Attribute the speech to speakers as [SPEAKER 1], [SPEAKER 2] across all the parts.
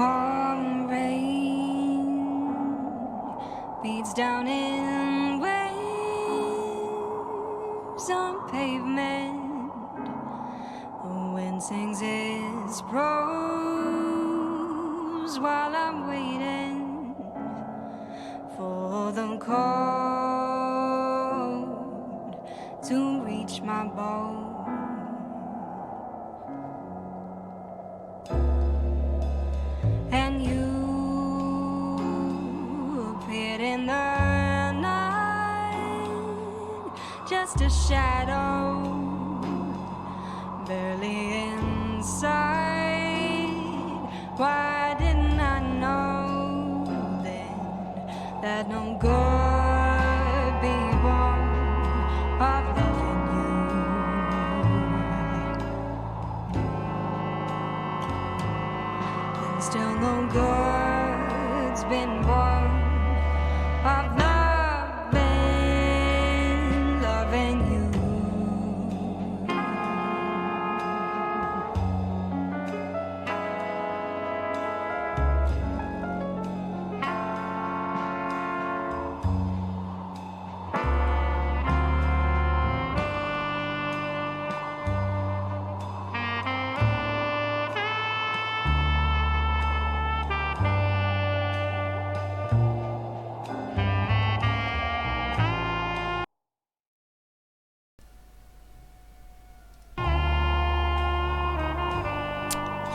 [SPEAKER 1] Warm rain beats down in waves on pavement. The wind sings its prose while I'm waiting for the cold to reach my boat. And you appeared in the night, just a shadow, barely in sight. Why didn't I know then that no good be born of loving you? And still no good's been born of loving you.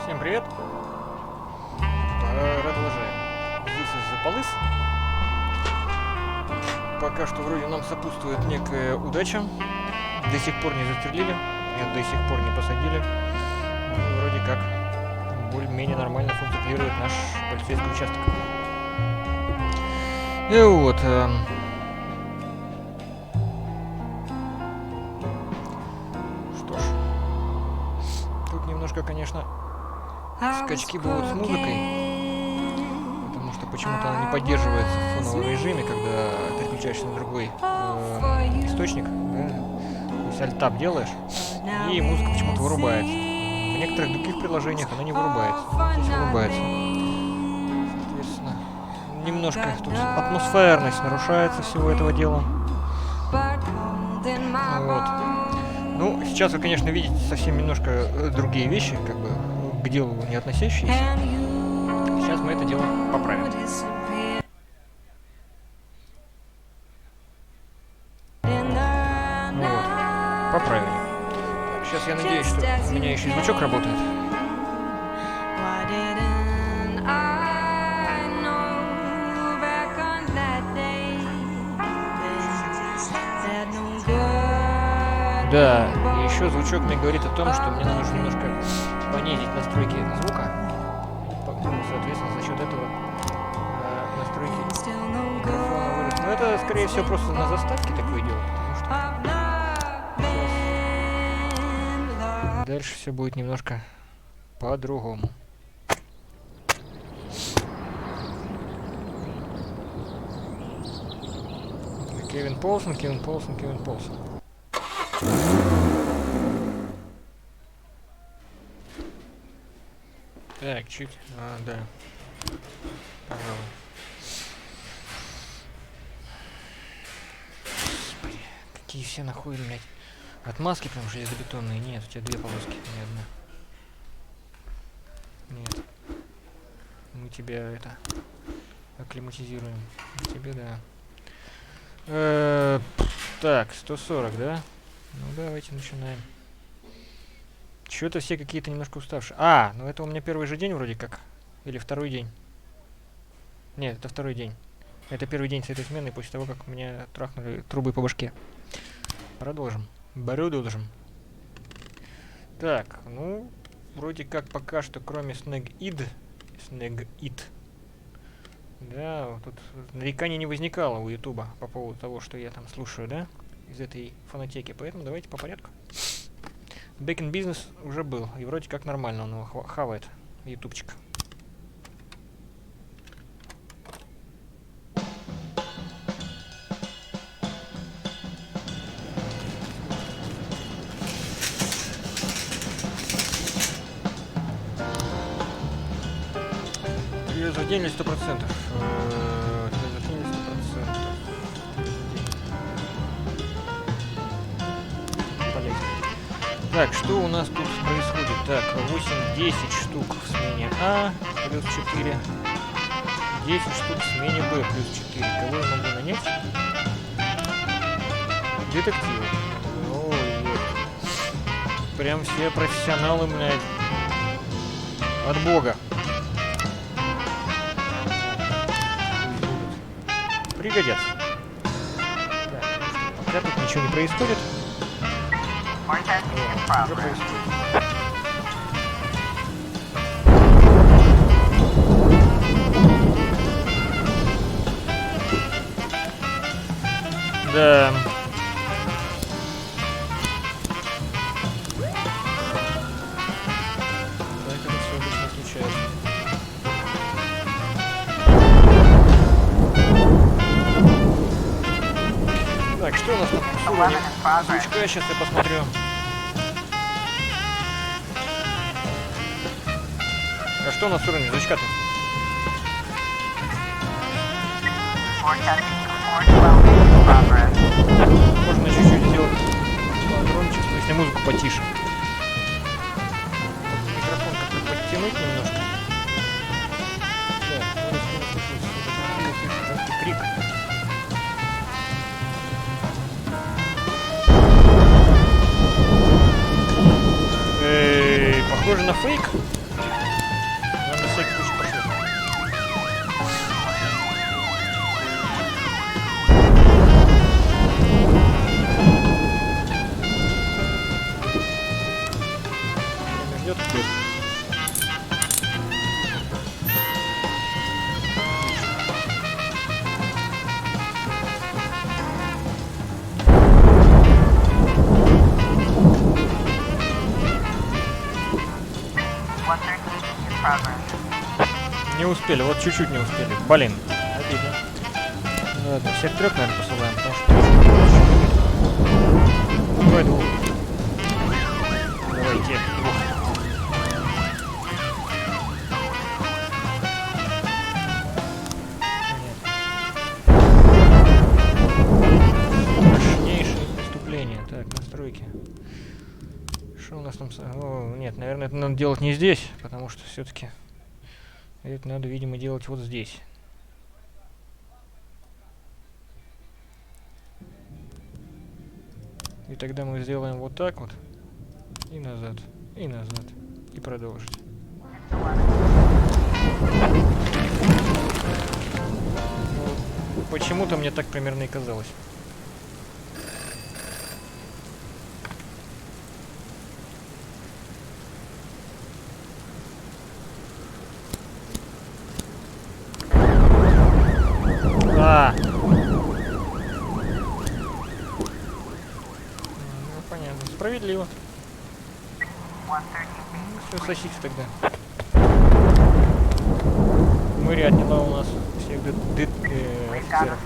[SPEAKER 2] Всем привет! Продолжаем. Здесь полыс. Пока что вроде нам сопутствует некая удача. До сих пор не застрелили, до сих пор не посадили. И вроде как более-менее нормально функционирует наш полицейский участок. И вот. Что ж. Тут немножко, конечно, скачки будут с музыкой, потому что почему-то она не поддерживается в фоновом режиме, когда переключаешься на другой источник, да? То есть альт-таб делаешь, и музыка почему-то вырубается. В некоторых других приложениях она не вырубается, здесь вырубается. Соответственно, немножко тут атмосферность нарушается всего этого дела. Вот. Ну, сейчас вы, конечно, видите совсем немножко другие вещи, как бы к делу не относящиеся. Сейчас мы это дело поправим. Ну вот, поправили. Сейчас я надеюсь, что у меня еще и звучок работает. Да, и еще звучок мне говорит о том, что мне нужно немножко понизить настройки звука. Соответственно, за счет этого настройки микрофона вырастут. Но это, скорее всего, просто на заставке такое дело, потому что дальше все будет немножко по-другому. Кевин Полсон. Так, чуть. Да. Пожалуй. Господи, какие все нахуй, блядь. Отмазки прям железобетонные. Нет, у тебя две полоски, не одна. Нет. Мы тебя это акклиматизируем. Тебе, да. Так, 140, да? Ну давайте начинаем. Чё-то все какие-то немножко уставшие. Ну это у меня первый же день вроде как. Или второй день. Нет, это второй день. Это первый день с этой смены после того, как меня трахнули трубой по башке. Продолжим. Так, ну, вроде как пока что, кроме Снег-Ид. Да, вот тут нареканий не возникало у Ютуба по поводу того, что я там слушаю, да? Из этой фонотеки. Поэтому давайте по порядку. Back in Business уже был, и вроде как нормально он его хавает, ютубчик. Заклинили 100%. Заклинили 100%. Полезно. Так, что у нас тут происходит? Так, 8-10 штук в смене А, плюс 4. 10 штук в смене Б, плюс 4. Кого я могу нанять? Детективы. Ой, прям все профессионалы, блядь. От бога. Пригодятся. Так, пока тут ничего не происходит. Уже происходит. Да. Так это все обычно случается. Так, что у нас тут с уровнем звучка? Сейчас я посмотрю. А что у нас с уровнем звучка-то? Можно чуть-чуть сделать громче, если музыку потише. Микрофон как-то подтянуть немножко. Да, слышать крик. Похоже на фейк. Надо на всякий случай пошло. Ждет. Не успели, вот чуть-чуть не успели. Блин, обидно. Ну ладно, всех трех, наверное, посылаем, потому что... Давай двух. Давайте двух. Мощнейшее преступление. Так, настройки. Что у нас там... О, нет, наверное, это надо делать не здесь, потому что все-таки... Это надо, видимо, делать вот здесь. И тогда мы сделаем вот так вот. И назад. И назад. И продолжить. Ну, почему-то мне так примерно и казалось. Ну, понятно. Справедливо. Ну, все, сосите тогда. Мэрия отняла у нас всех офицеров.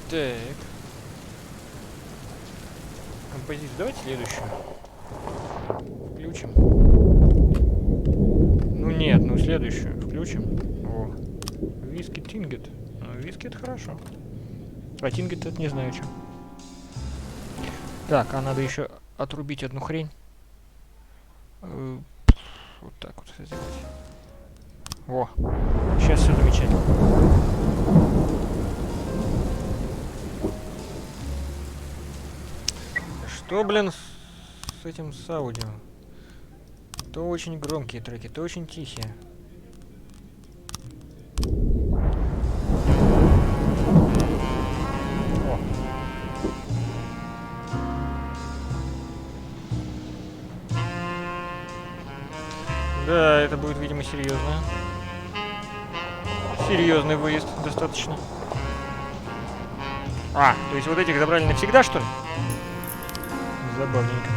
[SPEAKER 2] Так. Композицию. Давайте следующую. Включим. Ну нет, ну следующую. Включим. О. Виски Тингет. Ну, виски это хорошо. А Тингет это не знаю что. Так, а надо еще отрубить одну хрень. Вот так вот сделать. О. Сейчас все замечательно. Что, блин, с этим с аудио? То очень громкие треки, то очень тихие. О. Да, это будет, видимо, серьезно. Серьезный выезд, достаточно. А, то есть вот этих забрали навсегда, что ли? Забавненько.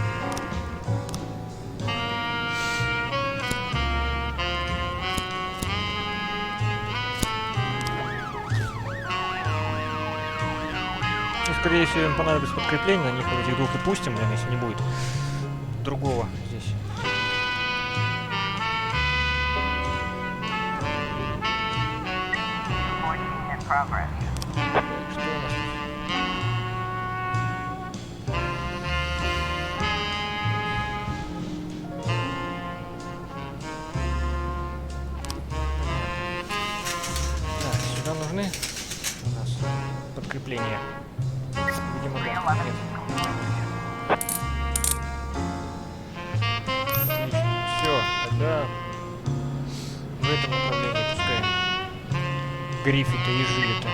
[SPEAKER 2] скорее всего, им понадобится подкрепление, на них вот этих двух и пустим, блин, если не будет другого здесь. Так, что у нас тут? Так, сюда нужны у нас подкрепления. Видимо, да. Нет. Отлично. Все, тогда в этом направлении пускай грифы-то и жили-то.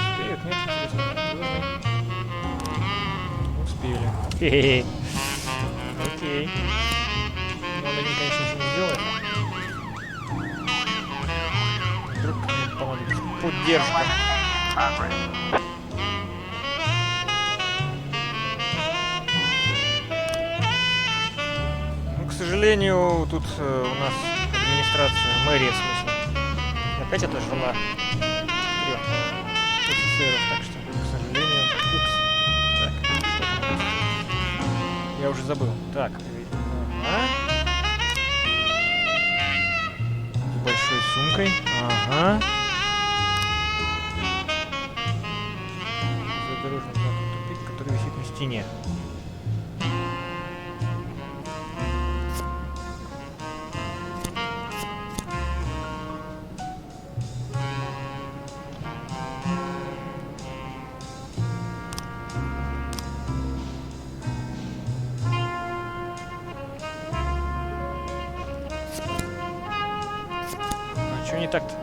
[SPEAKER 2] Успеют, нет, интересно, должны. Успели. Хе-хе. Окей. Но он один, конечно, ничего не сделает. Вдруг мне понадобится поддержка. Ну, к сожалению, тут у нас администрация, мэрия, в смысле, опять отожрала 3 офицеров, так что, к сожалению, упс. Так, что там у нас? Я уже забыл. Так, ага. С большой сумкой. Ага. Задорожный знаком тупик, который висит на стене. А что не так-то?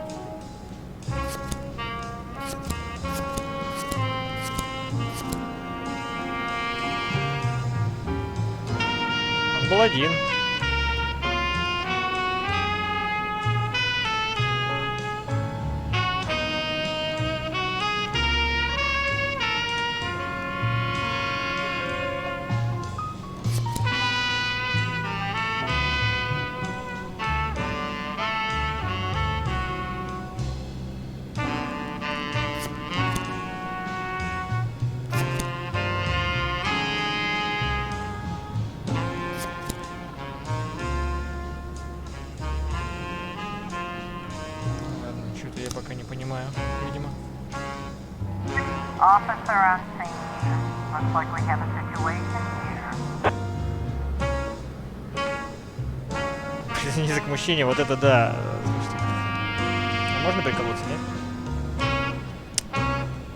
[SPEAKER 2] Он был один. Ладно, что-то я пока не понимаю, видимо.
[SPEAKER 3] Officer on scene. Looks like we have a situation here.
[SPEAKER 2] Язык мужчине, вот это да. Слушайте. А можно приколоться, нет?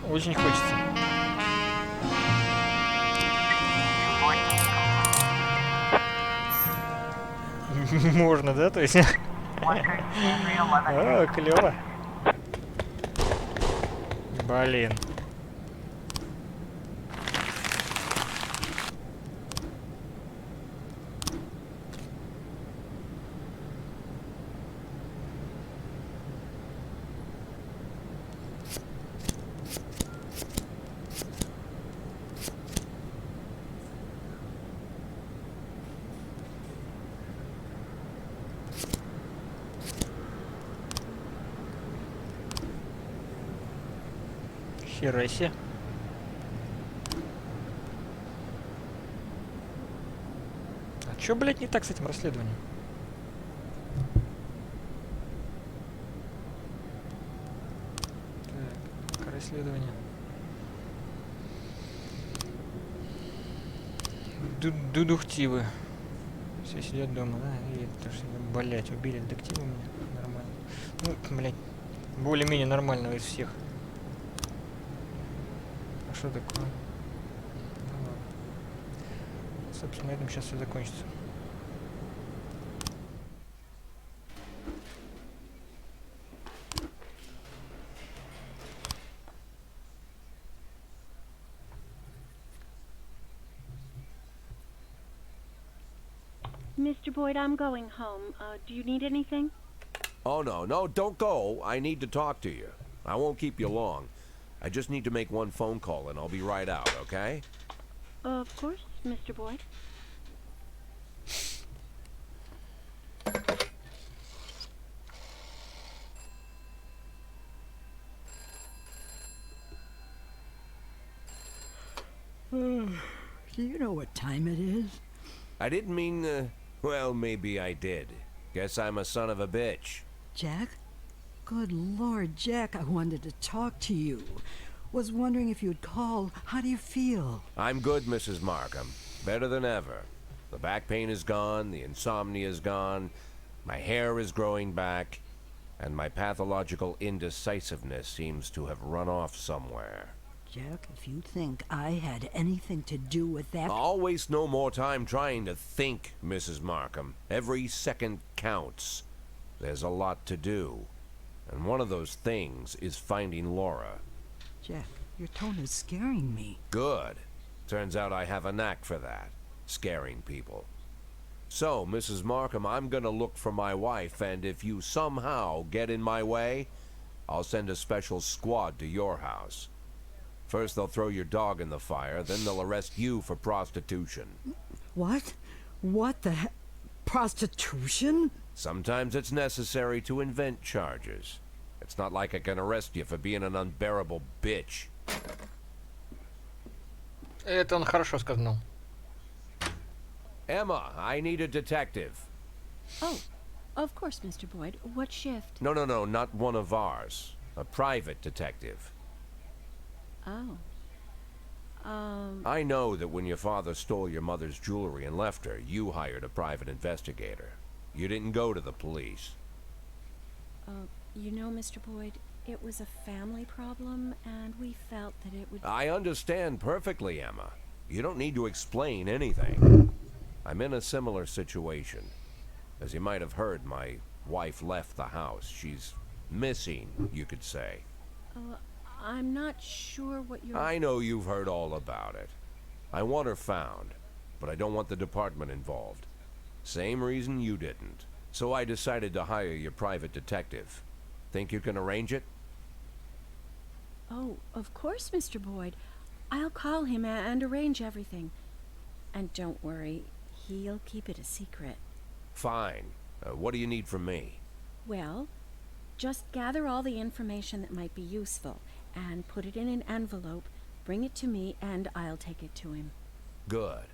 [SPEAKER 2] Очень хочется. Можно, да? То есть. О, клево. Блин. Хера себе. А чё, блядь, не так с этим расследованием? Так, расследование. Дудухтивы. Все сидят дома, да? И это что, блядь, убили детектива меня. Нормально. Ну, блядь, более-менее нормального из всех. А что такое? Ну, ладно. Собственно, на этом сейчас все закончится.
[SPEAKER 4] Mr. Boyd, I'm going home. Do you need anything?
[SPEAKER 5] Oh, no, don't go. I need to talk to you.
[SPEAKER 4] I won't keep you long. I just need to make one phone call and I'll be right out, okay?
[SPEAKER 5] Of course, Mr. Boyd.
[SPEAKER 6] Do you know what time it is?
[SPEAKER 4] I didn't mean, well, maybe I did. Guess I'm a son of a bitch.
[SPEAKER 6] Jack? Good Lord, Jack, I wanted to talk to you. Was wondering if you'd call. How do you feel?
[SPEAKER 4] I'm good, Mrs. Markham. Better than ever. The back pain is gone, the insomnia is gone, my hair is growing back, and my pathological indecisiveness seems to have run off somewhere.
[SPEAKER 6] Jack, if you think I had anything to do with that...
[SPEAKER 4] I'll waste no more time trying to think, Mrs. Markham. Every second counts. There's a lot to do. And one of those things is finding Laura.
[SPEAKER 6] Jack, your tone is scaring me.
[SPEAKER 4] Good. Turns out I have a knack for that. Scaring people. So, Mrs. Markham, I'm gonna look for my wife, and if you somehow get in my way, I'll send a special squad to your house. First they'll throw your dog in the fire, then they'll arrest you for prostitution.
[SPEAKER 6] What? What the heck? Prostitution?
[SPEAKER 4] Sometimes it's necessary to invent charges. It's not like I can arrest you for being an unbearable bitch.
[SPEAKER 2] Это он хорошо сказал.
[SPEAKER 4] Emma, I need a detective.
[SPEAKER 5] Oh, of course, Mr. Boyd. What shift?
[SPEAKER 4] No, not one of ours. A private detective.
[SPEAKER 5] Oh.
[SPEAKER 4] I know that when your father stole your mother's jewelry and left her, you hired a private investigator. You didn't go to the police.
[SPEAKER 5] You know, Mr. Boyd, it was a family problem, and we felt that it would...
[SPEAKER 4] I understand perfectly, Emma. You don't need to explain anything. I'm in a similar situation. As you might have heard, my wife left the house. She's missing, you could say.
[SPEAKER 5] I'm not sure what you're...
[SPEAKER 4] I know you've heard all about it. I want her found, but I don't want the department involved. Same reason you didn't. So I decided to hire your private detective. Think you can arrange it?
[SPEAKER 5] Oh, of course, Mr. Boyd. I'll call him and arrange everything. And don't worry, he'll keep it a secret.
[SPEAKER 4] Fine. What do you need from me?
[SPEAKER 5] Well, just gather all the information that might be useful and put it in an envelope, bring it to me, and I'll take it to him.
[SPEAKER 4] Good.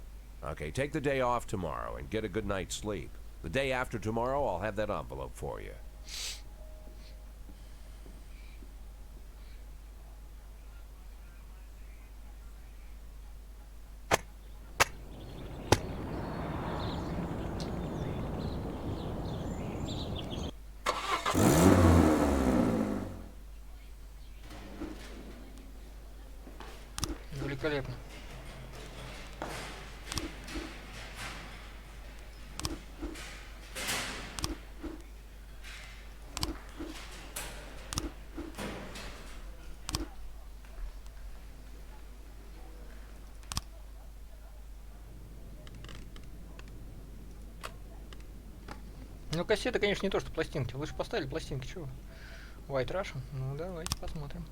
[SPEAKER 4] Okay, take the day off tomorrow and get a good night's sleep. The day after tomorrow, I'll have that envelope for you.
[SPEAKER 2] Великолепно. Ну, кассеты, конечно, не то, что пластинки. Лучше поставили пластинки, чего? White Russian? Ну, давайте посмотрим.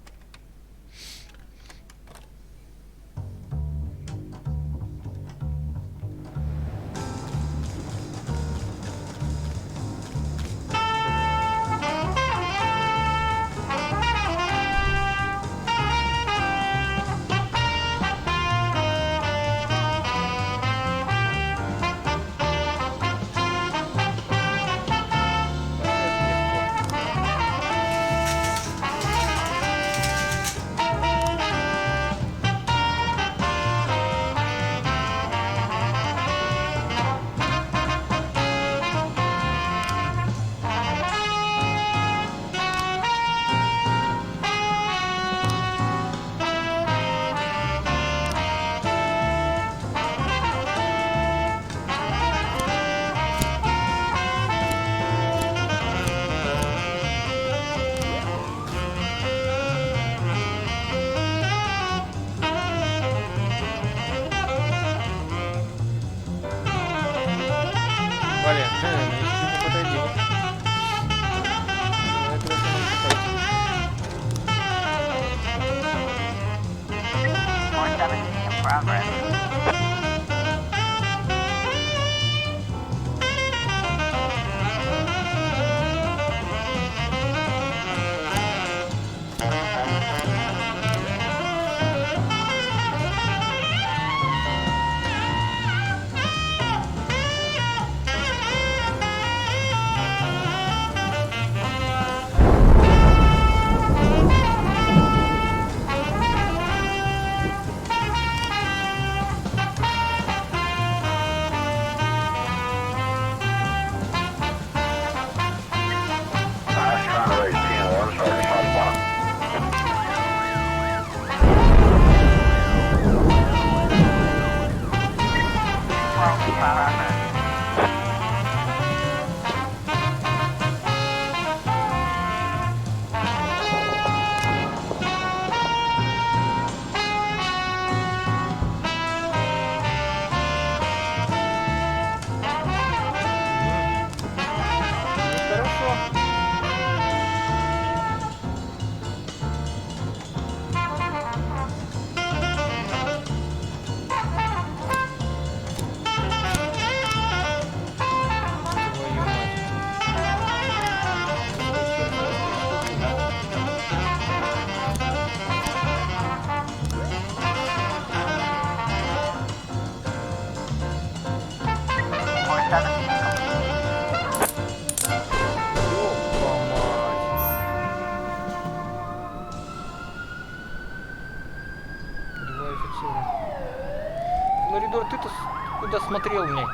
[SPEAKER 2] коридор, ты-то куда смотрел мне?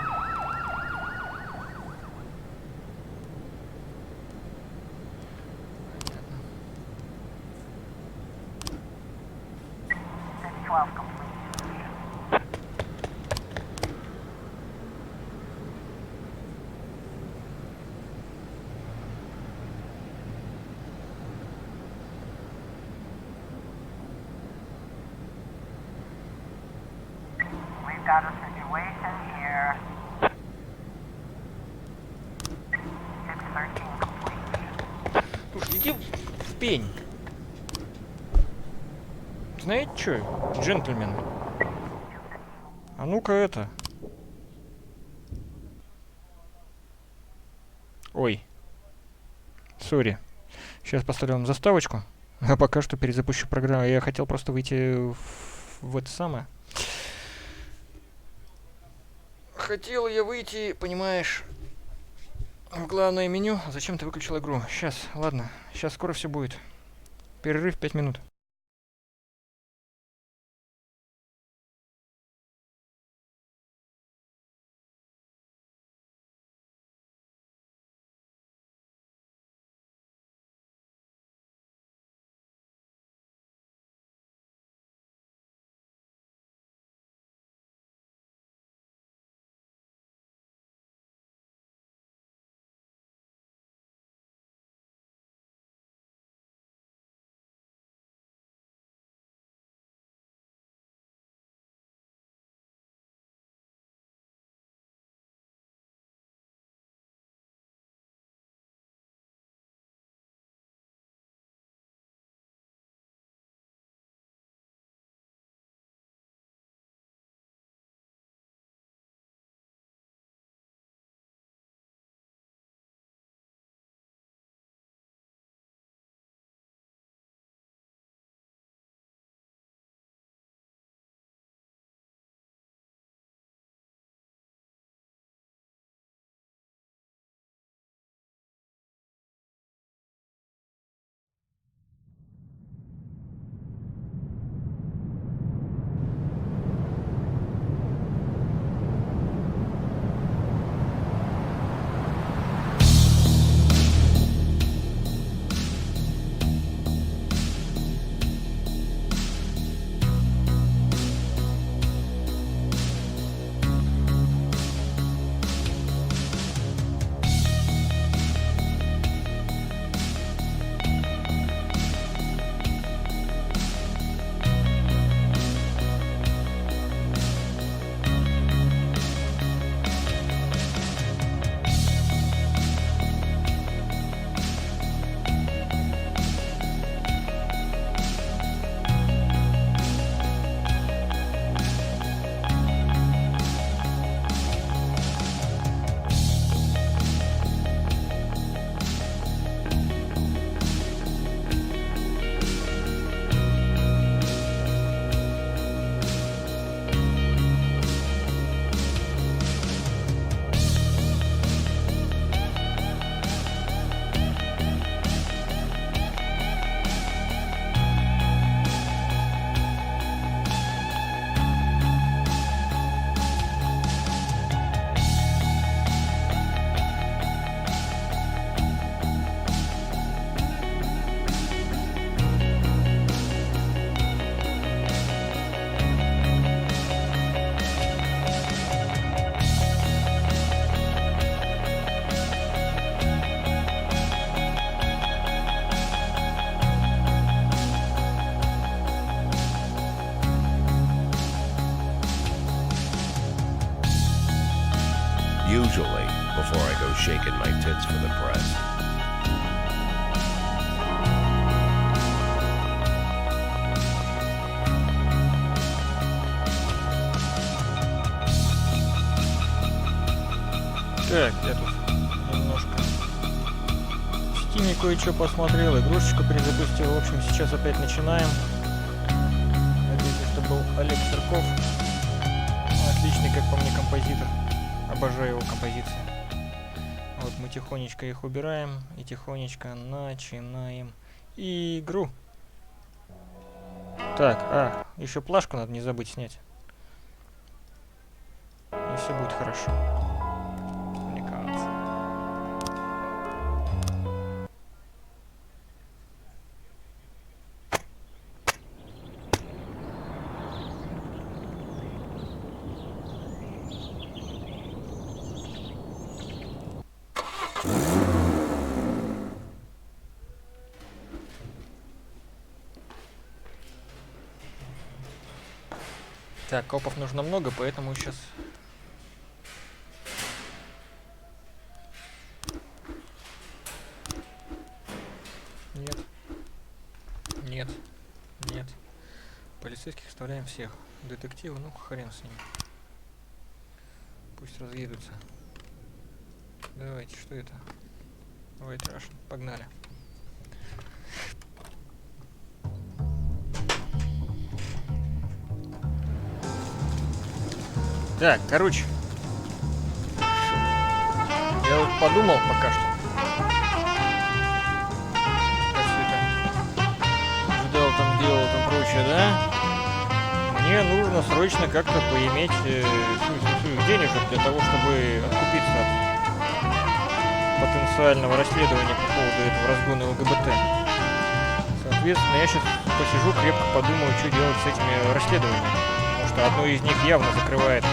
[SPEAKER 3] City 12 complete. We've got a situation here. 613 complete.
[SPEAKER 2] Слушай, иди в пень. Знаете что, джентльмены? А ну-ка это. Ой. Сори. Сейчас поставлю вам заставочку. А пока что перезапущу программу. Я хотел просто выйти в это самое. Хотел я выйти, понимаешь, в главное меню. А зачем ты выключил игру? Сейчас, ладно. Сейчас скоро все будет. Перерыв 5 минут.
[SPEAKER 4] Usually, before I go shaking my tits for the press.
[SPEAKER 2] Так, я тут немножко в Стиме кое-что посмотрел, игрушечку перезапустил. В общем, сейчас опять начинаем. Надеюсь, это был Олег Серков. Отличный, как по мне, композитор. Обожаю его композиции. Вот мы тихонечко их убираем и тихонечко начинаем игру. Так, еще плашку надо не забыть снять. все будет хорошо. Мне кажется. Так, копов нужно много, поэтому сейчас... Нет. Нет. Нет. Полицейских оставляем всех. Детективы, ну хрен с ними. Пусть разъедутся. Давайте, что это? White Russian. Погнали. Так, короче. Я вот подумал пока что. Как все это ждал, там делал, там прочее, да? Мне нужно срочно как-то поиметь денежек для того, чтобы откупиться от потенциального расследования по поводу этого разгона ЛГБТ. Соответственно, я сейчас посижу, крепко подумаю, что делать с этими расследованиями. Потому что одно из них явно закрывает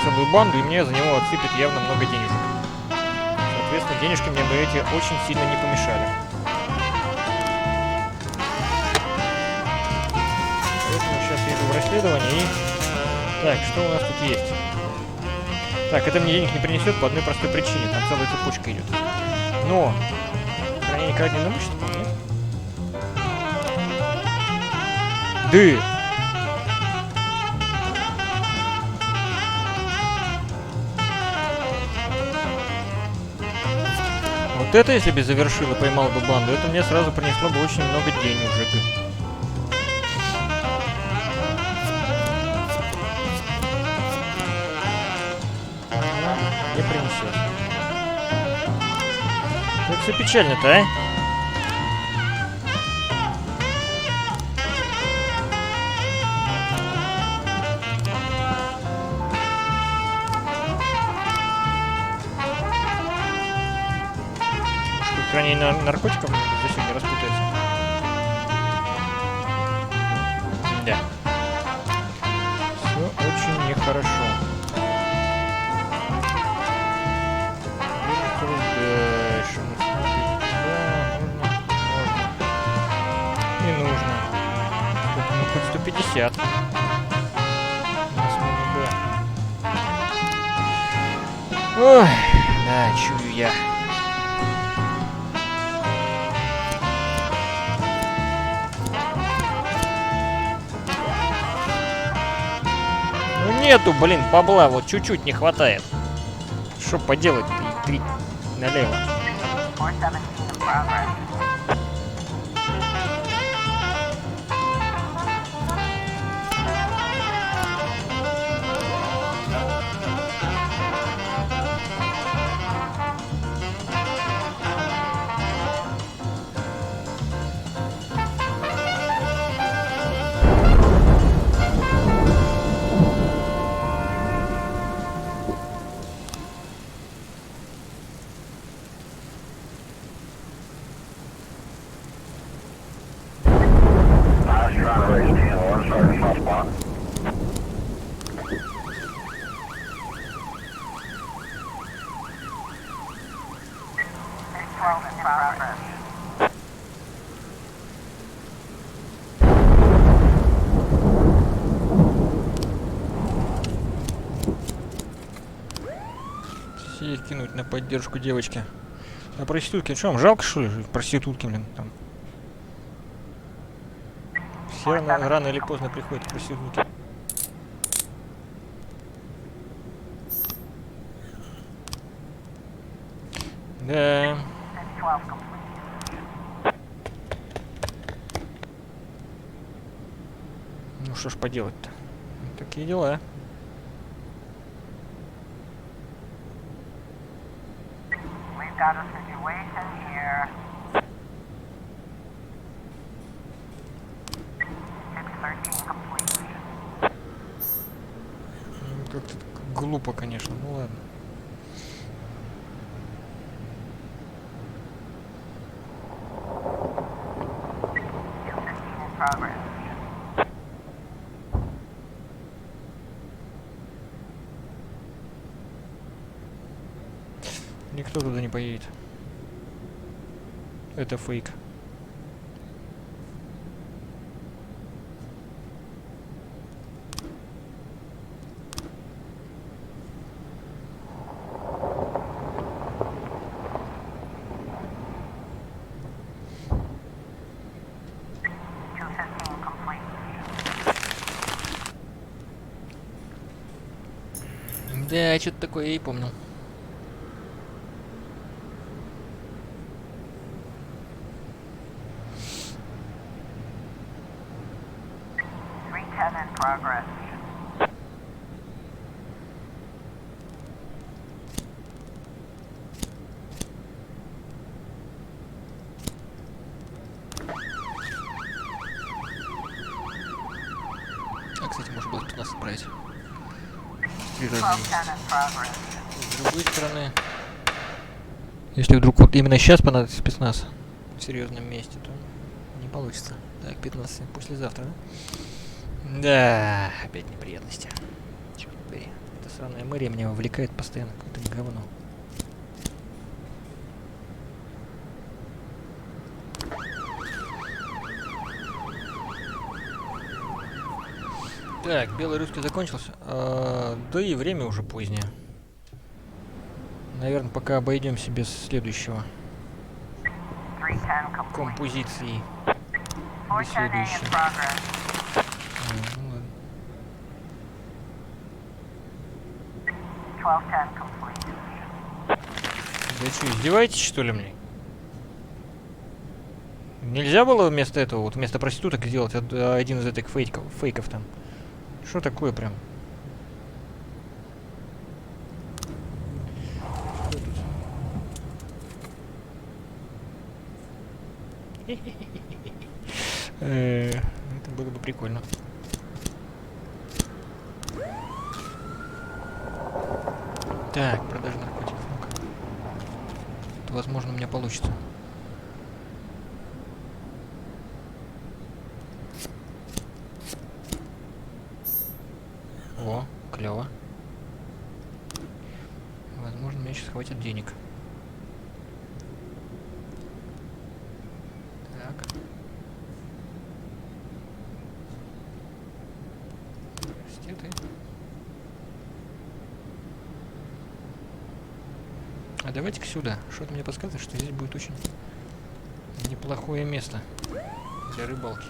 [SPEAKER 2] целую банду, и мне за него отсыпят явно много денежек. Соответственно, денежки мне бы эти очень сильно не помешали. Поэтому сейчас я иду в расследование и... Так, что у нас тут есть? Так, это мне денег не принесет по одной простой причине. Там целая цепочка идет. Но... Хранение краденого имущества, нет? Да! Вот это, если бы завершил и поймал бы банду, это мне сразу принесло бы очень много денежек. Не принесет. Как все печально-то, а? Хранение наркотиков за сегодня распутается. Да. Все очень нехорошо. Дальше. Да, можно. Не нужно. Ну, хоть 150. Ой, да, чую я. Нету, блин, бабла, вот чуть-чуть не хватает. Что поделать-то? 3 налево. Сидеть кинуть на поддержку девочки. А проститутки, что вам жалко, что ли, проститутки, блин, там? Все рано или поздно приходят проститутки. Да. Ну что ж поделать-то? Такие дела.
[SPEAKER 3] Got a situation here. 613 complete.
[SPEAKER 2] Как-то глупо, конечно. Ну ладно.
[SPEAKER 3] Progress.
[SPEAKER 2] Никто туда не поедет. Это фейк. Да, что-то такое я и помнил.
[SPEAKER 3] Progress.
[SPEAKER 2] А, кстати, можно было 15 отправить. 3
[SPEAKER 3] 12
[SPEAKER 2] раза.
[SPEAKER 3] in progress.
[SPEAKER 2] С другой стороны, если вдруг вот именно сейчас понадобится спецназ в серьезном месте, то не получится. Так, 15 послезавтра, да? Да, опять неприятности. Черт побери. Эта сраная мэрия меня вовлекает постоянно в какое-то говно. Так, белый русский закончился. Да и время уже позднее. Наверное, пока обойдемся без следующего
[SPEAKER 3] 310 complete.
[SPEAKER 2] композиции. Без
[SPEAKER 3] 410A in
[SPEAKER 2] следующей.
[SPEAKER 3] progress.
[SPEAKER 2] Ну ладно.
[SPEAKER 3] 1210 complete.
[SPEAKER 2] Да что, издеваетесь, что ли, мне? Нельзя было вместо этого, вот вместо проституток сделать один из этих фейков там? Что такое прям? Что тут? Это было бы прикольно. Так, продажа наркотиков. Ну-ка. Это, возможно, у меня получится. О, клево. Возможно, мне сейчас хватит денег. Так. Университеты. А давайте-ка сюда. Что-то мне подсказывает, что здесь будет очень неплохое место для рыбалки.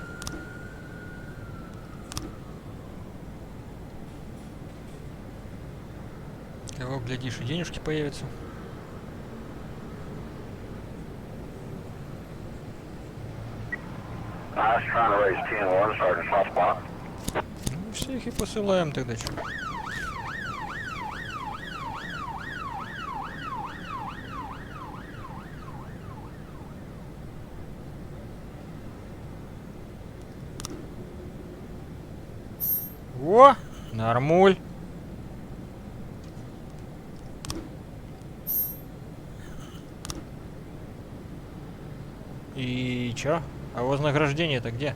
[SPEAKER 2] Кого, глядишь, и денежки появятся. Ну, всех и посылаем тогда, что. О, нормуль. И чё? А вознаграждение-то где?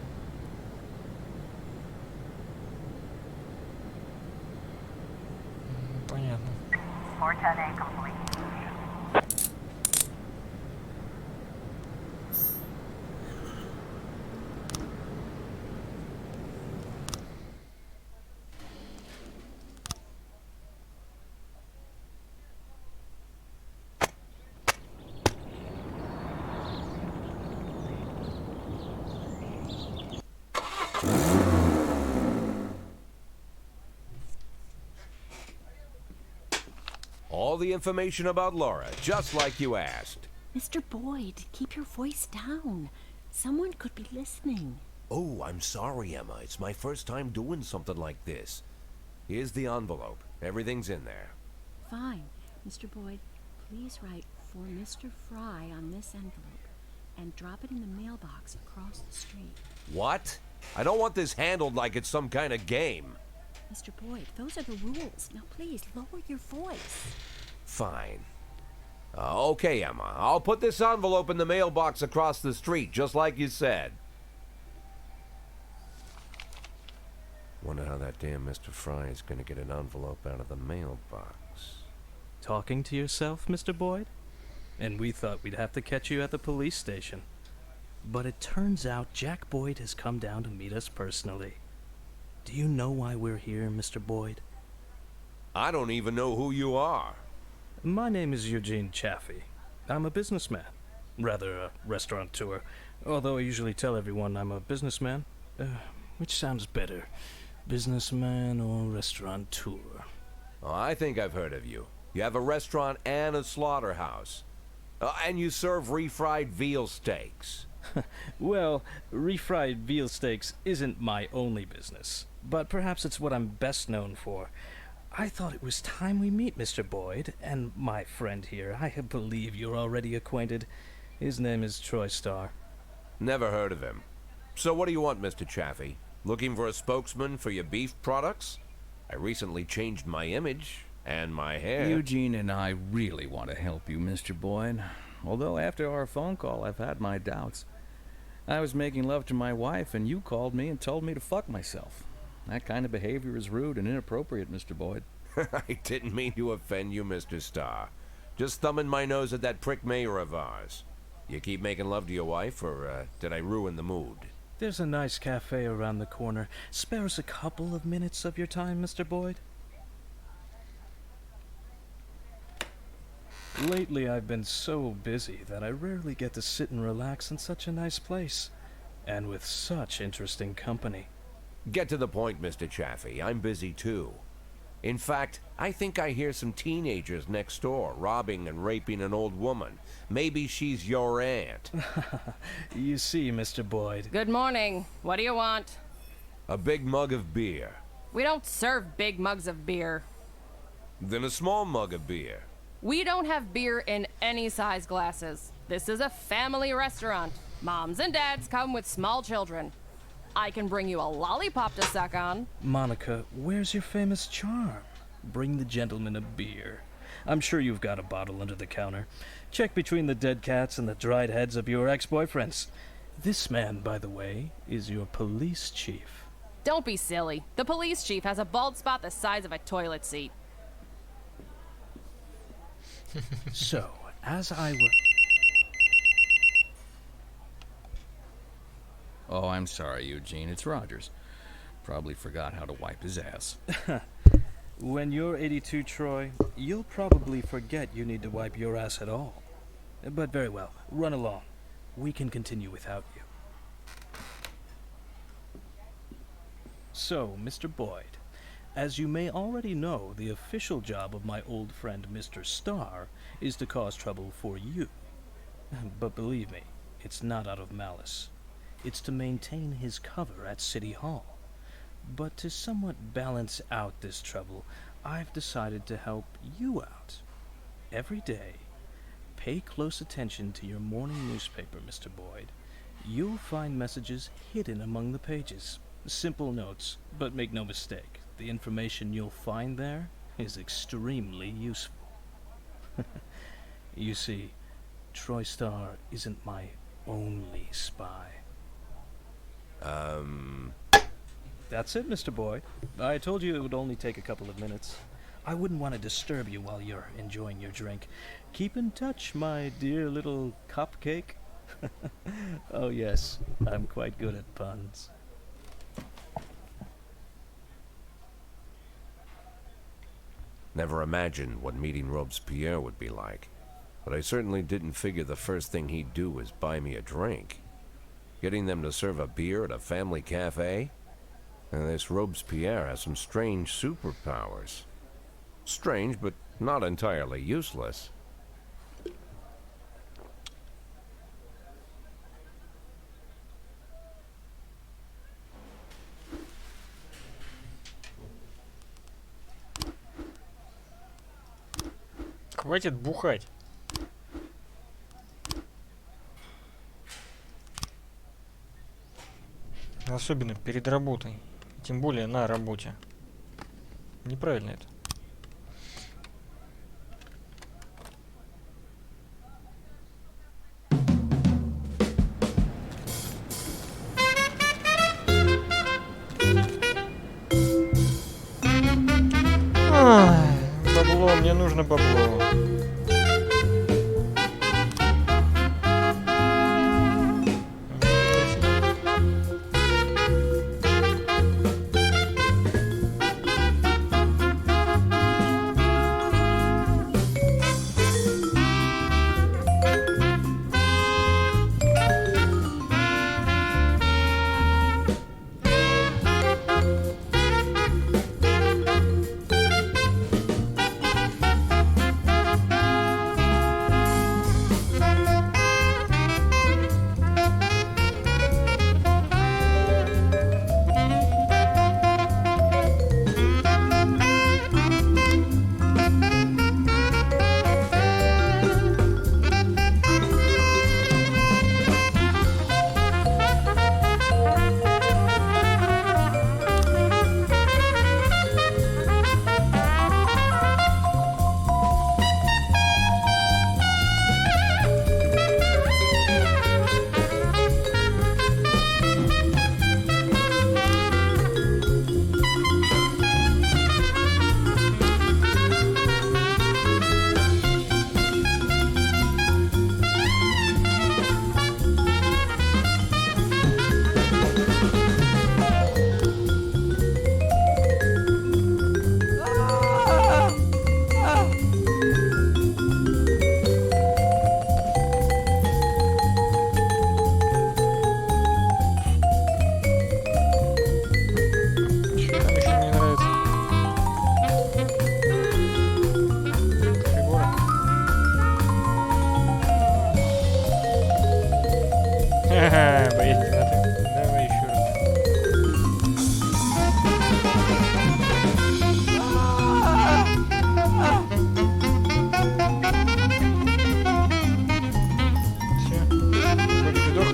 [SPEAKER 2] Понятно.
[SPEAKER 3] 410A complete.
[SPEAKER 4] All the information about Laura, just like you asked.
[SPEAKER 5] Mr. Boyd, keep your voice down. Someone could be listening.
[SPEAKER 4] Oh, I'm sorry, Emma. It's my first time doing something like this. Here's the envelope. Everything's in there.
[SPEAKER 5] Fine. Mr. Boyd, please write for Mr. Fry on this envelope and drop it in the mailbox across the street.
[SPEAKER 4] What? I don't want this handled like it's some kind of game.
[SPEAKER 5] Mr. Boyd, those are the rules. Now please, lower your voice.
[SPEAKER 4] Fine. Okay, Emma. I'll put this envelope in the mailbox across the street, just like you said. Wonder how that damn Mr. Fry is gonna get an envelope out of the mailbox.
[SPEAKER 7] Talking to yourself, Mr. Boyd? And we thought we'd have to catch you at the police station. But it turns out Jack Boyd has come down to meet us personally. Do you know why we're here, Mr. Boyd?
[SPEAKER 4] I don't even know who you are.
[SPEAKER 7] My name is Eugene Chaffee. I'm a businessman. Rather, a restaurateur. Although I usually tell everyone I'm a businessman. Which sounds better? Businessman or restaurateur?
[SPEAKER 4] Oh, I think I've heard of you. You have a restaurant and a slaughterhouse. And you serve refried veal steaks.
[SPEAKER 7] Well, refried veal steaks isn't my only business, but perhaps it's what I'm best known for. I thought it was time we meet Mr. Boyd, and my friend here. I believe you're already acquainted. His name is Troy Starr.
[SPEAKER 4] Never heard of him. So what do you want, Mr. Chaffee? Looking for a spokesman for your beef products? I recently changed my image and my hair.
[SPEAKER 8] Eugene and I really want to help you, Mr. Boyd. Although after our phone call, I've had my doubts. I was making love to my wife, and you called me and told me to fuck myself. That kind of behavior is rude and inappropriate, Mr. Boyd.
[SPEAKER 4] I didn't mean to offend you, Mr. Starr. Just thumbing my nose at that prick mayor of ours. You keep making love to your wife, or did I ruin the mood?
[SPEAKER 7] There's a nice cafe around the corner. Spare us a couple of minutes of your time, Mr. Boyd. Lately, I've been so busy that I rarely get to sit and relax in such a nice place, and with such interesting company.
[SPEAKER 4] Get to the point, Mr. Chaffee. I'm busy too. In fact, I think I hear some teenagers next door robbing and raping an old woman. Maybe she's your aunt.
[SPEAKER 7] You see, Mr. Boyd.
[SPEAKER 9] Good morning. What do you want?
[SPEAKER 4] A big mug of beer.
[SPEAKER 9] We don't serve big mugs of beer.
[SPEAKER 4] Then a small mug of beer.
[SPEAKER 9] We don't have beer in any size glasses. This is a family restaurant. Moms and dads come with small children. I can bring you a lollipop to suck on.
[SPEAKER 7] Monica, where's your famous charm? Bring the gentleman a beer. I'm sure you've got a bottle under the counter. Check between the dead cats and the dried heads of your ex-boyfriends. This man, by the way, is your police chief.
[SPEAKER 9] Don't be silly. The police chief has a bald spot the size of a toilet seat.
[SPEAKER 7] So, as I were...
[SPEAKER 8] Oh, I'm sorry, Eugene. It's Rogers. Probably forgot how to wipe his ass.
[SPEAKER 7] When you're 82, Troy, you'll probably forget you need to wipe your ass at all. But very well. Run along. We can continue without you. So, Mr. Boyd, as you may already know, the official job of my old friend Mr. Starr is to cause trouble for you. But believe me, it's not out of malice. It's to maintain his cover at City Hall. But to somewhat balance out this trouble, I've decided to help you out. Every day, pay close attention to your morning newspaper, Mr. Boyd. You'll find messages hidden among the pages. Simple notes, but make no mistake, the information you'll find there is extremely useful. You see, Troy Starr isn't my only spy. That's it, Mr. Boyd. I told you it would only take a couple of minutes. I wouldn't want to disturb you while you're enjoying your drink. Keep in touch, my dear little cupcake. Oh yes, I'm quite good at puns.
[SPEAKER 4] Never imagined what meeting Robespierre would be like. But I certainly didn't figure the first thing he'd do was buy me a drink. Getting them to serve a beer at a family cafe? And this Robespierre has some strange superpowers. Strange, but not entirely useless.
[SPEAKER 2] Хватит бухать. Особенно перед работой. Тем более на работе. Неправильно это. Бабло, мне нужно бабло. Боязнь темноты. Давай еще раз. Все. Вроде сдох.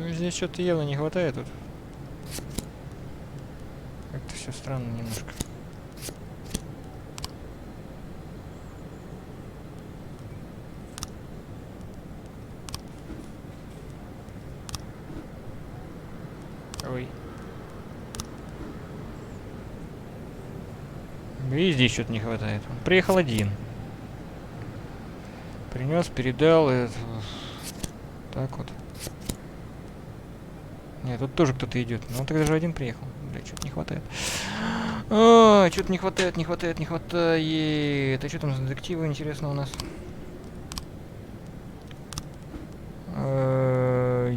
[SPEAKER 2] Здесь что-то явно не хватает тут. Как-то все странно немножко. Ой. И здесь что-то не хватает. Он приехал один. Принес, передал. Так вот. Нет, тут тоже кто-то идет. Но он тогда же один приехал. Блядь, что-то не хватает. Что-то не хватает, не хватает, не хватает. А что там за детективы, интересно, у нас?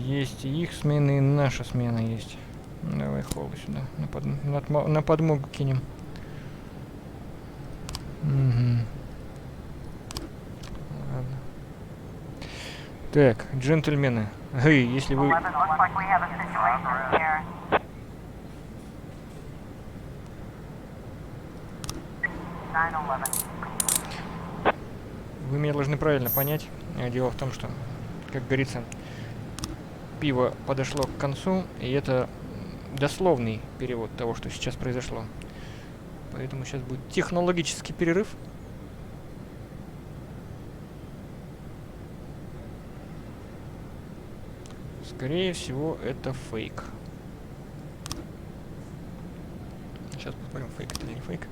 [SPEAKER 2] Есть и их смены, и наша смена есть. Давай Холла сюда. На подмогу кинем. Угу. Ладно. Так, джентльмены. Эй, если вы...
[SPEAKER 3] 911.
[SPEAKER 2] Вы меня должны правильно понять. Дело в том, что, как говорится, пиво подошло к концу, и это дословный перевод того, что сейчас произошло. Поэтому сейчас будет технологический перерыв. Скорее всего, это фейк. Сейчас посмотрим, фейк это или не фейк.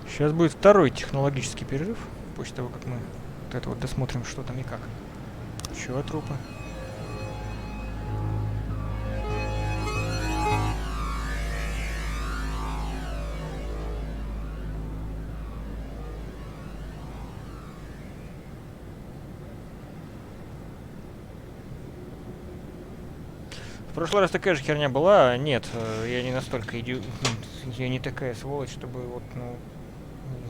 [SPEAKER 2] Сейчас будет второй технологический перерыв, после того, как мы вот это вот досмотрим, что там и как. Еще трупы. В прошлый раз такая же херня была. Нет, я не настолько я не такая сволочь, чтобы вот, ну,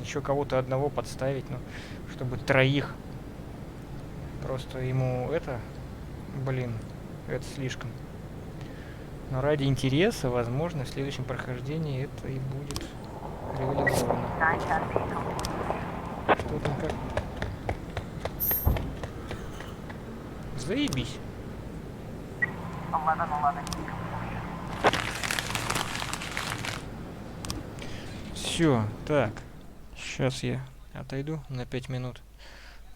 [SPEAKER 2] еще кого-то одного подставить, ну, чтобы троих. Просто ему это, блин, это слишком. Но ради интереса, возможно, в следующем прохождении это и будет реализовано.
[SPEAKER 3] 910.
[SPEAKER 2] Что там как? Заебись.
[SPEAKER 3] 1111.
[SPEAKER 2] Все, так. Сейчас я отойду на 5 минут.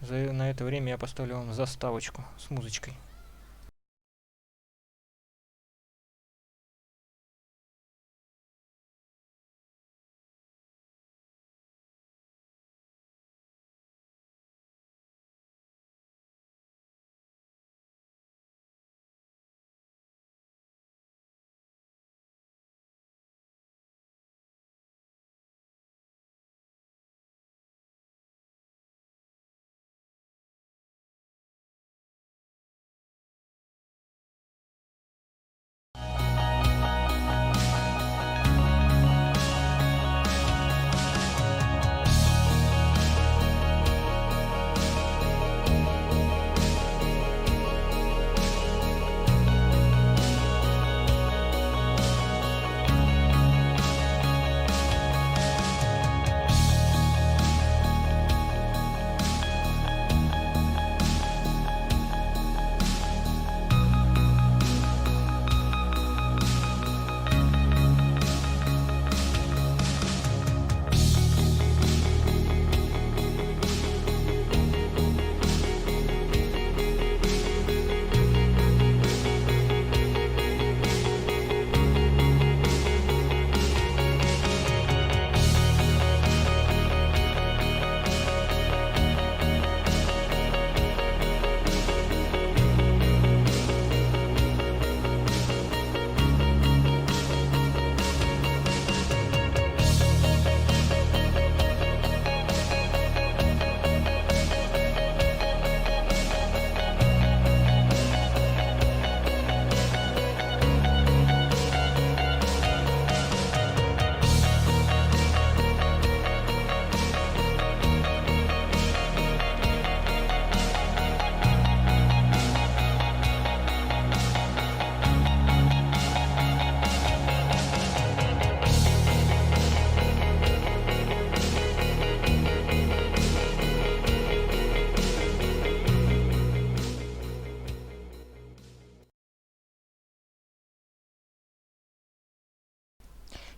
[SPEAKER 2] На это время я поставлю вам заставочку с музычкой.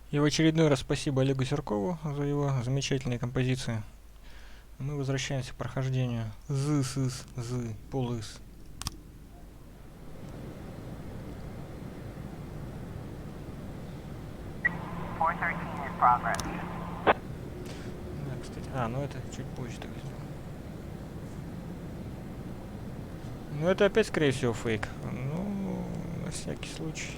[SPEAKER 2] И в очередной раз спасибо Олегу Серкову за его замечательные композиции. Мы возвращаемся к прохождению. Полыс. Да, кстати. Ну это чуть позже так сделаем. Ну это опять, скорее всего, фейк. Ну, на всякий случай.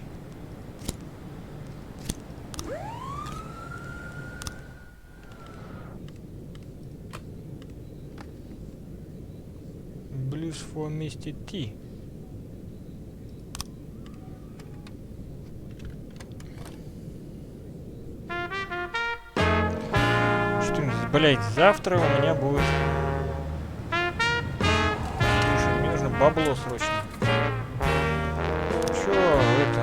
[SPEAKER 2] Blues for Mr. T. Блять, завтра у меня будет... Слушай, мне нужно бабло срочно. Чё это?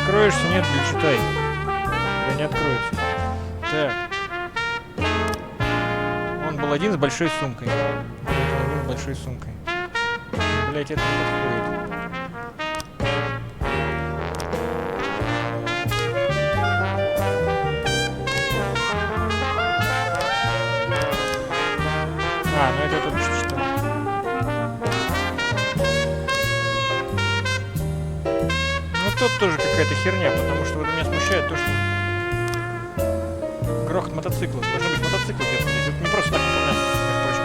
[SPEAKER 2] Откроешься? Нет, блин, читай. Да не откроется. Так. Он был один с большой сумкой. Один с большой сумкой. Блять, это не подходит. А, ну это я только что читал. Ну тут тоже какая-то херня, потому что вот меня смущает то, что грохот мотоцикла. Должны быть мотоциклы где-то здесь. Это не просто так выполняется, между прочим.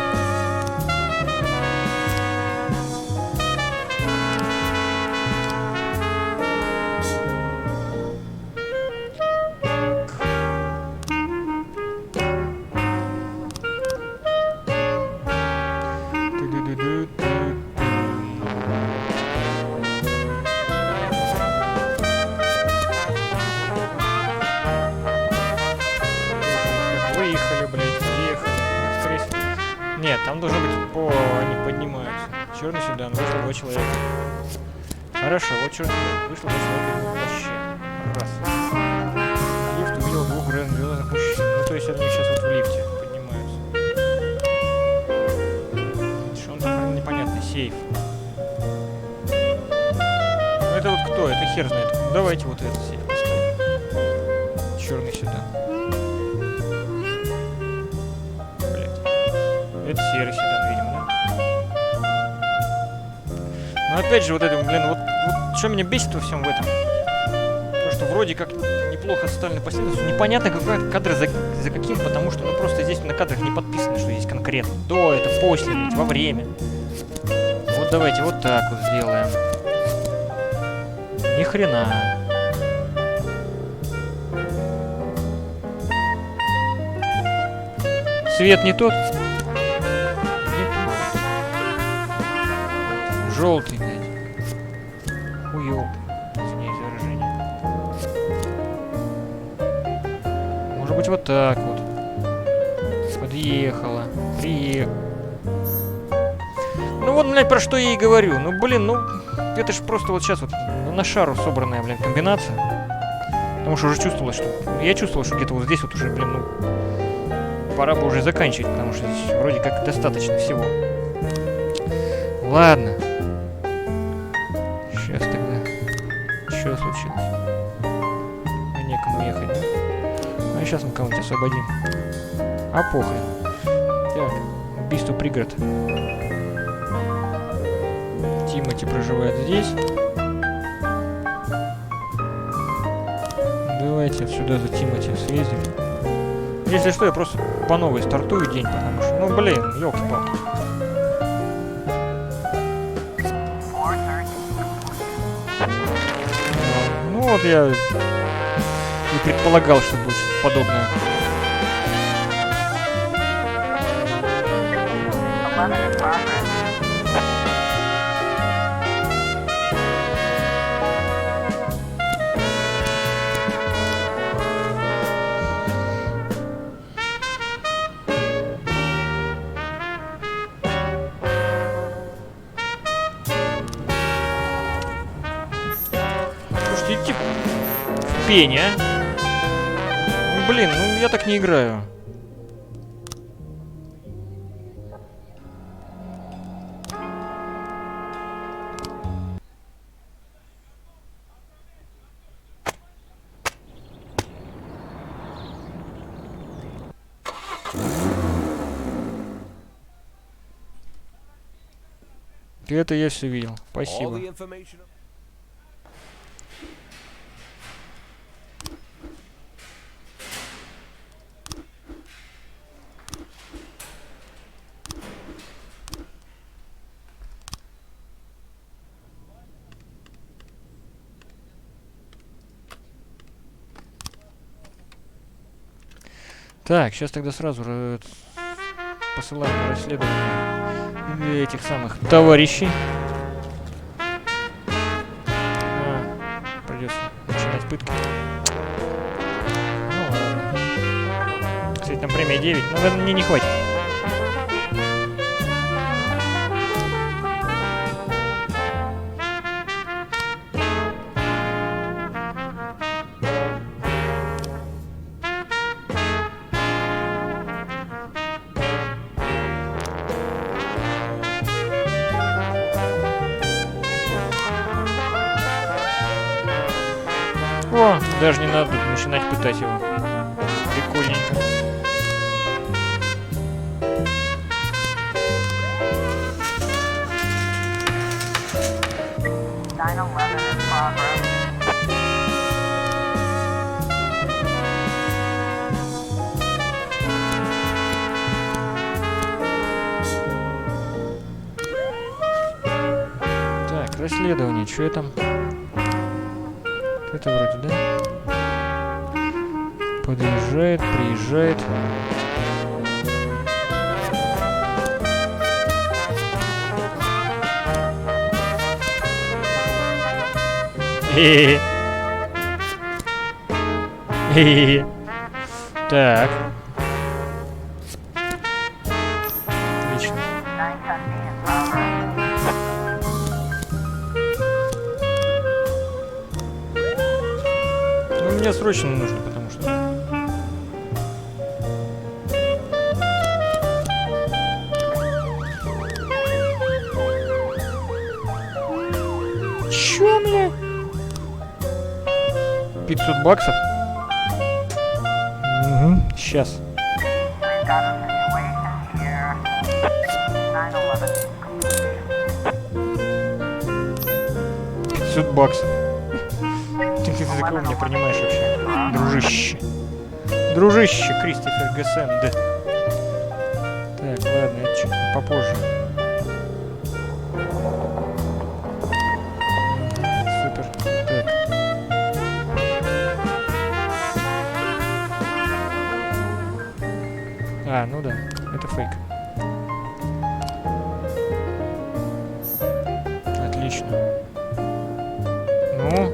[SPEAKER 2] Выехали, блядь, въехали. Скорее всего. Нет, там должно быть по... Они поднимаются. Черный седан, вышло 2 человека. Хорошо, вот черный седан. Вышло 2 человека. Вообще. Раз. Лифт увидел 2 грандиозных мужчин. Ну, то есть они сейчас вот в лифте поднимаются. Что он там непонятно, сейф. Ну, это вот кто? Это хер знает. Давайте вот этот сейф поставим. Черный седан. Это серый седан, видимо, да? Но опять же, вот это, блин, вот что меня бесит во всем в этом? То, что вроде как неплохо составлены последовательность, непонятно какой кадр за каким, потому что, ну, просто здесь на кадрах не подписано, что здесь конкретно. До, это после, блядь, во время. Вот давайте вот так вот сделаем. Ни хрена. Цвет не тот? Желтый, блядь. Хуёвый. Извиняюсь за выражение. Может быть, вот так вот. Подъехала. Приехала. Ну вот, блядь, про что я и говорю. Ну, блин, ну... Это ж просто вот сейчас вот на шару собранная, блин, комбинация. Потому что уже чувствовалось, что... Я чувствовал, что где-то вот здесь вот уже, блин, ну... Пора бы уже заканчивать, потому что здесь вроде как достаточно всего. Ладно. Сейчас тогда. Что случилось? А некому ехать, да? А сейчас мы кого-нибудь освободим. А похрен. Так, убийство пригород. Тимати проживает здесь. Давайте сюда за Тимати съездим. Если что, я просто по новой стартую день, потому что, ну блин, ёлки-палки. Ну вот я и предполагал, что будет что-то подобное. Идти в пень, а? Ну, блин, ну я так не играю. Это я все видел. Спасибо. Так, сейчас тогда сразу посылаем на расследование этих самых товарищей. Придется начинать пытки. Ну ладно. Кстати, там премия 9. Наверное, мне не хватит. О, даже не надо начинать пытать его. Прикольненько. Так, расследование, что я там? Это вроде, да? Подъезжает, приезжает. Так. Отлично. Ну, мне срочно нужно, потому что... Чё, бля? 500 баксов? Угу, сейчас. 500 баксов. Ты за кого меня принимаешь вообще? Дружище. Дружище, Кристофер Гессенде. Так, ладно, это чуть попозже. Супер. Так. А, ну да, это фейк. Отлично. Ну,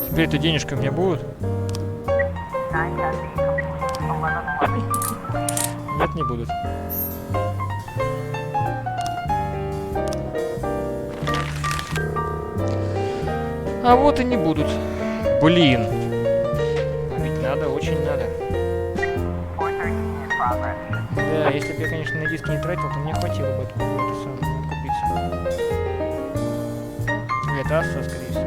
[SPEAKER 2] теперь-то денежка у меня будут? Нет, не будут. А вот и не будут. Блин. Ведь надо, очень надо. Да, если бы я, конечно, на диски не тратил, то мне хватило бы откупиться. Это асса, скорее всего.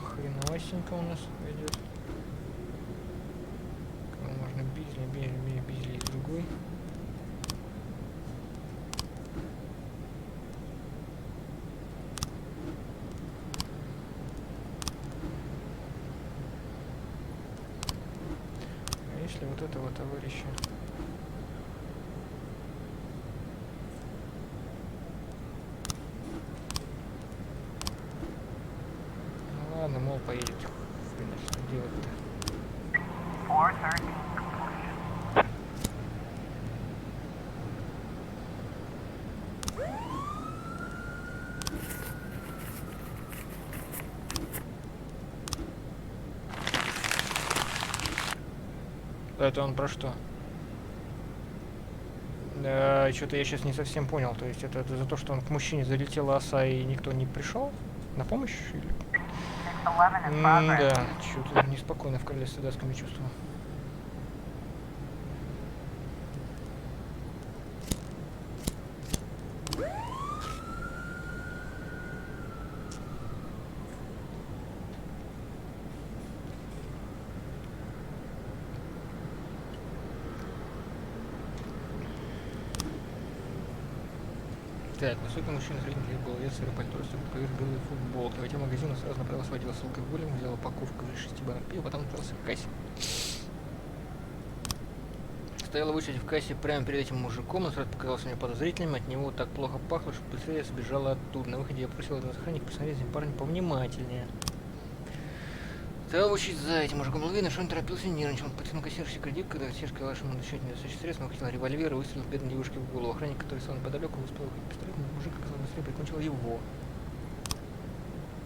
[SPEAKER 2] Хреновасенько у нас идет. Можно Бизли из другой. А если вот этого товарища? Ладно, мол, поедет. Хрена, что делать-то? Это он про что? Что-то я сейчас не совсем понял. То есть это за то, что он к мужчине залетела оса и никто не пришел на помощь? Или... Да, что-то неспокойно в королевстве датском я чувствую. Так, высокий мужчина средних лет был вес, серый пальто, поверх белой футболки. Войдя в магазин, он сразу направился в отдел с алкоголем, взял упаковку из 6 банок пива, потом отправился к кассе. Стояла в очереди в кассе прямо перед этим мужиком, он сразу показался мне подозрительным, от него так плохо пахло, что быстрее я сбежала оттуда. На выходе я просил этого охранника посмотреть этим парнем повнимательнее. Стоял в очереди за этим мужиком, был видно, что он торопился и нервничал. Он потянул кассирший кредит, когда кассир сказал, что ему насчет недостаточно средств, он выхватил револьвер и выстрелил бедной девушке в голову. Охранник, который стоял неподалеку, успел выхватить пистолет, но мужик, оказалось, быстрее прикончил его.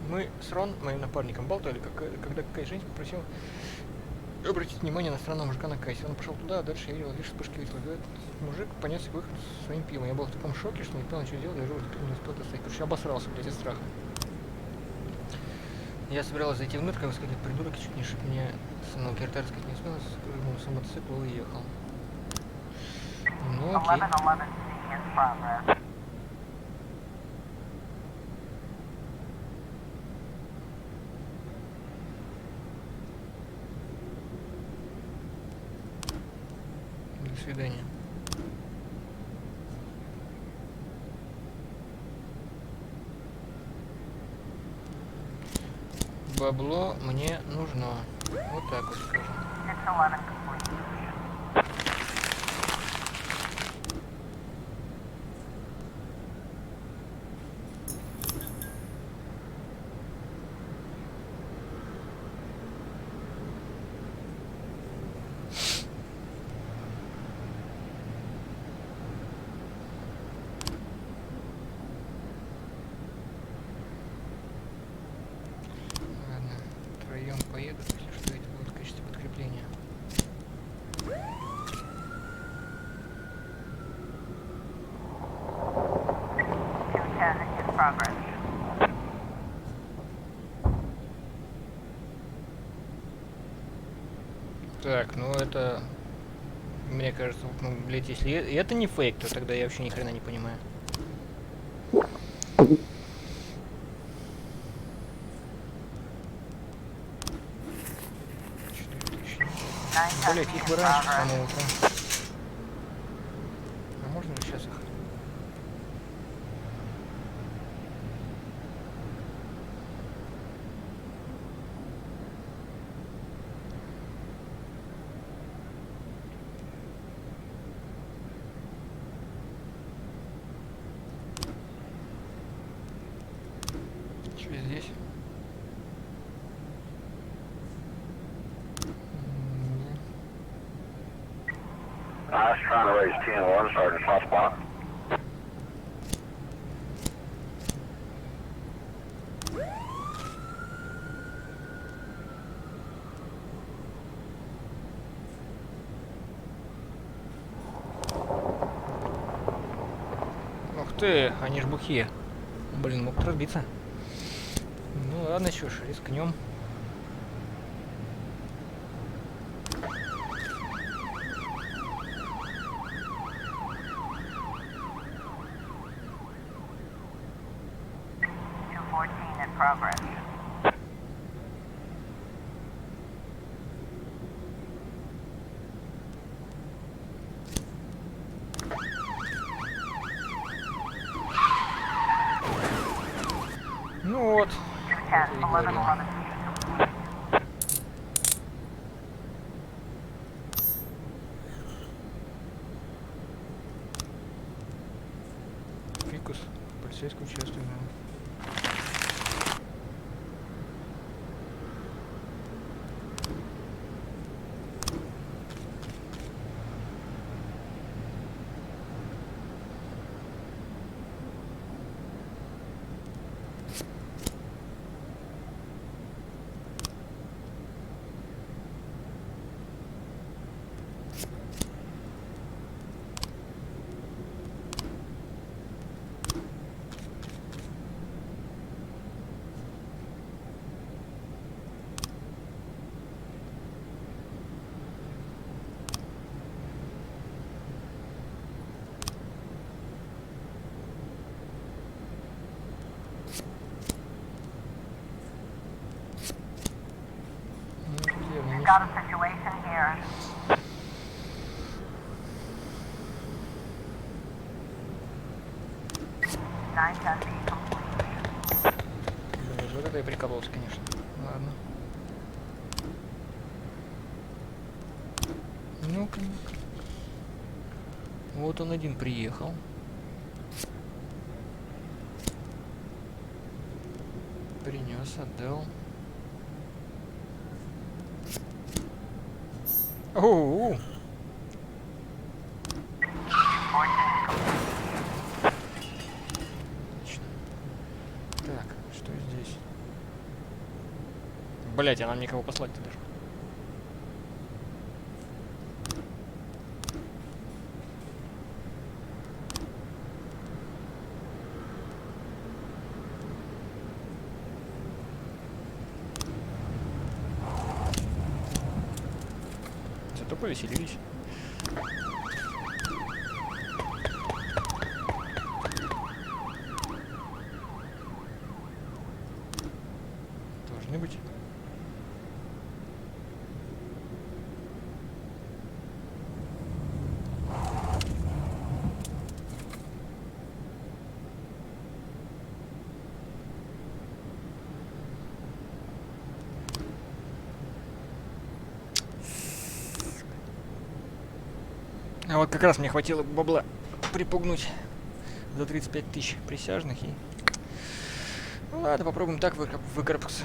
[SPEAKER 2] Мы с Рон, моим напарником, болтали, когда какая-то женщина попросила обратить внимание на странного мужика на кассе. Он пошел туда, а дальше я видел лишь вспышки выстрелов. Этот мужик понесся к выходу со своим пивом. Я был в таком шоке, что не понял, что делать, даже не успел достать. Короче, обосрался, блядь, от страха. Я собиралась зайти внутрь, как сказать, придурок, чуть не шиб меня с ноги. Ртарь сказать не успел, спрыгнул с мотоцикла и уехал. Ну окей.
[SPEAKER 3] 1111C in progress.
[SPEAKER 2] До свидания. Бабло мне нужно. Вот так вот скажем.
[SPEAKER 3] 611 complete.
[SPEAKER 2] Ладно, втроем поедут, если что, это будет в качестве подкрепления.
[SPEAKER 3] In progress.
[SPEAKER 2] Так, ну это... Мне кажется, вот, ну, блядь, если это не фейк, то тогда я вообще ни хрена не понимаю. Блять, их бы раньше с самого утра. А можно ли сейчас их? Что здесь?
[SPEAKER 10] I was trying to raise 10-1, Sergeant Hotspot.
[SPEAKER 2] Ух ты, они ж бухие. Блин, могут разбиться. Ну ладно, что ж, рискнем.
[SPEAKER 3] In progress.
[SPEAKER 2] Ну вот.
[SPEAKER 3] 1111.
[SPEAKER 2] Фикус. Полицейский участок, да.
[SPEAKER 3] got a situation here. Nine ten B complete.
[SPEAKER 2] Блин, вот это я прикололся, конечно. Ладно. Ну-ка, ну-ка. Вот он один приехал. Принес, отдал. Оу! Отлично. Так, что здесь? Блять, а нам никого послать-то даже. Зато повеселились. Должны быть. А вот как раз мне хватило бабла припугнуть за 35 тысяч присяжных и... Ну ладно, попробуем так выкарабкаться.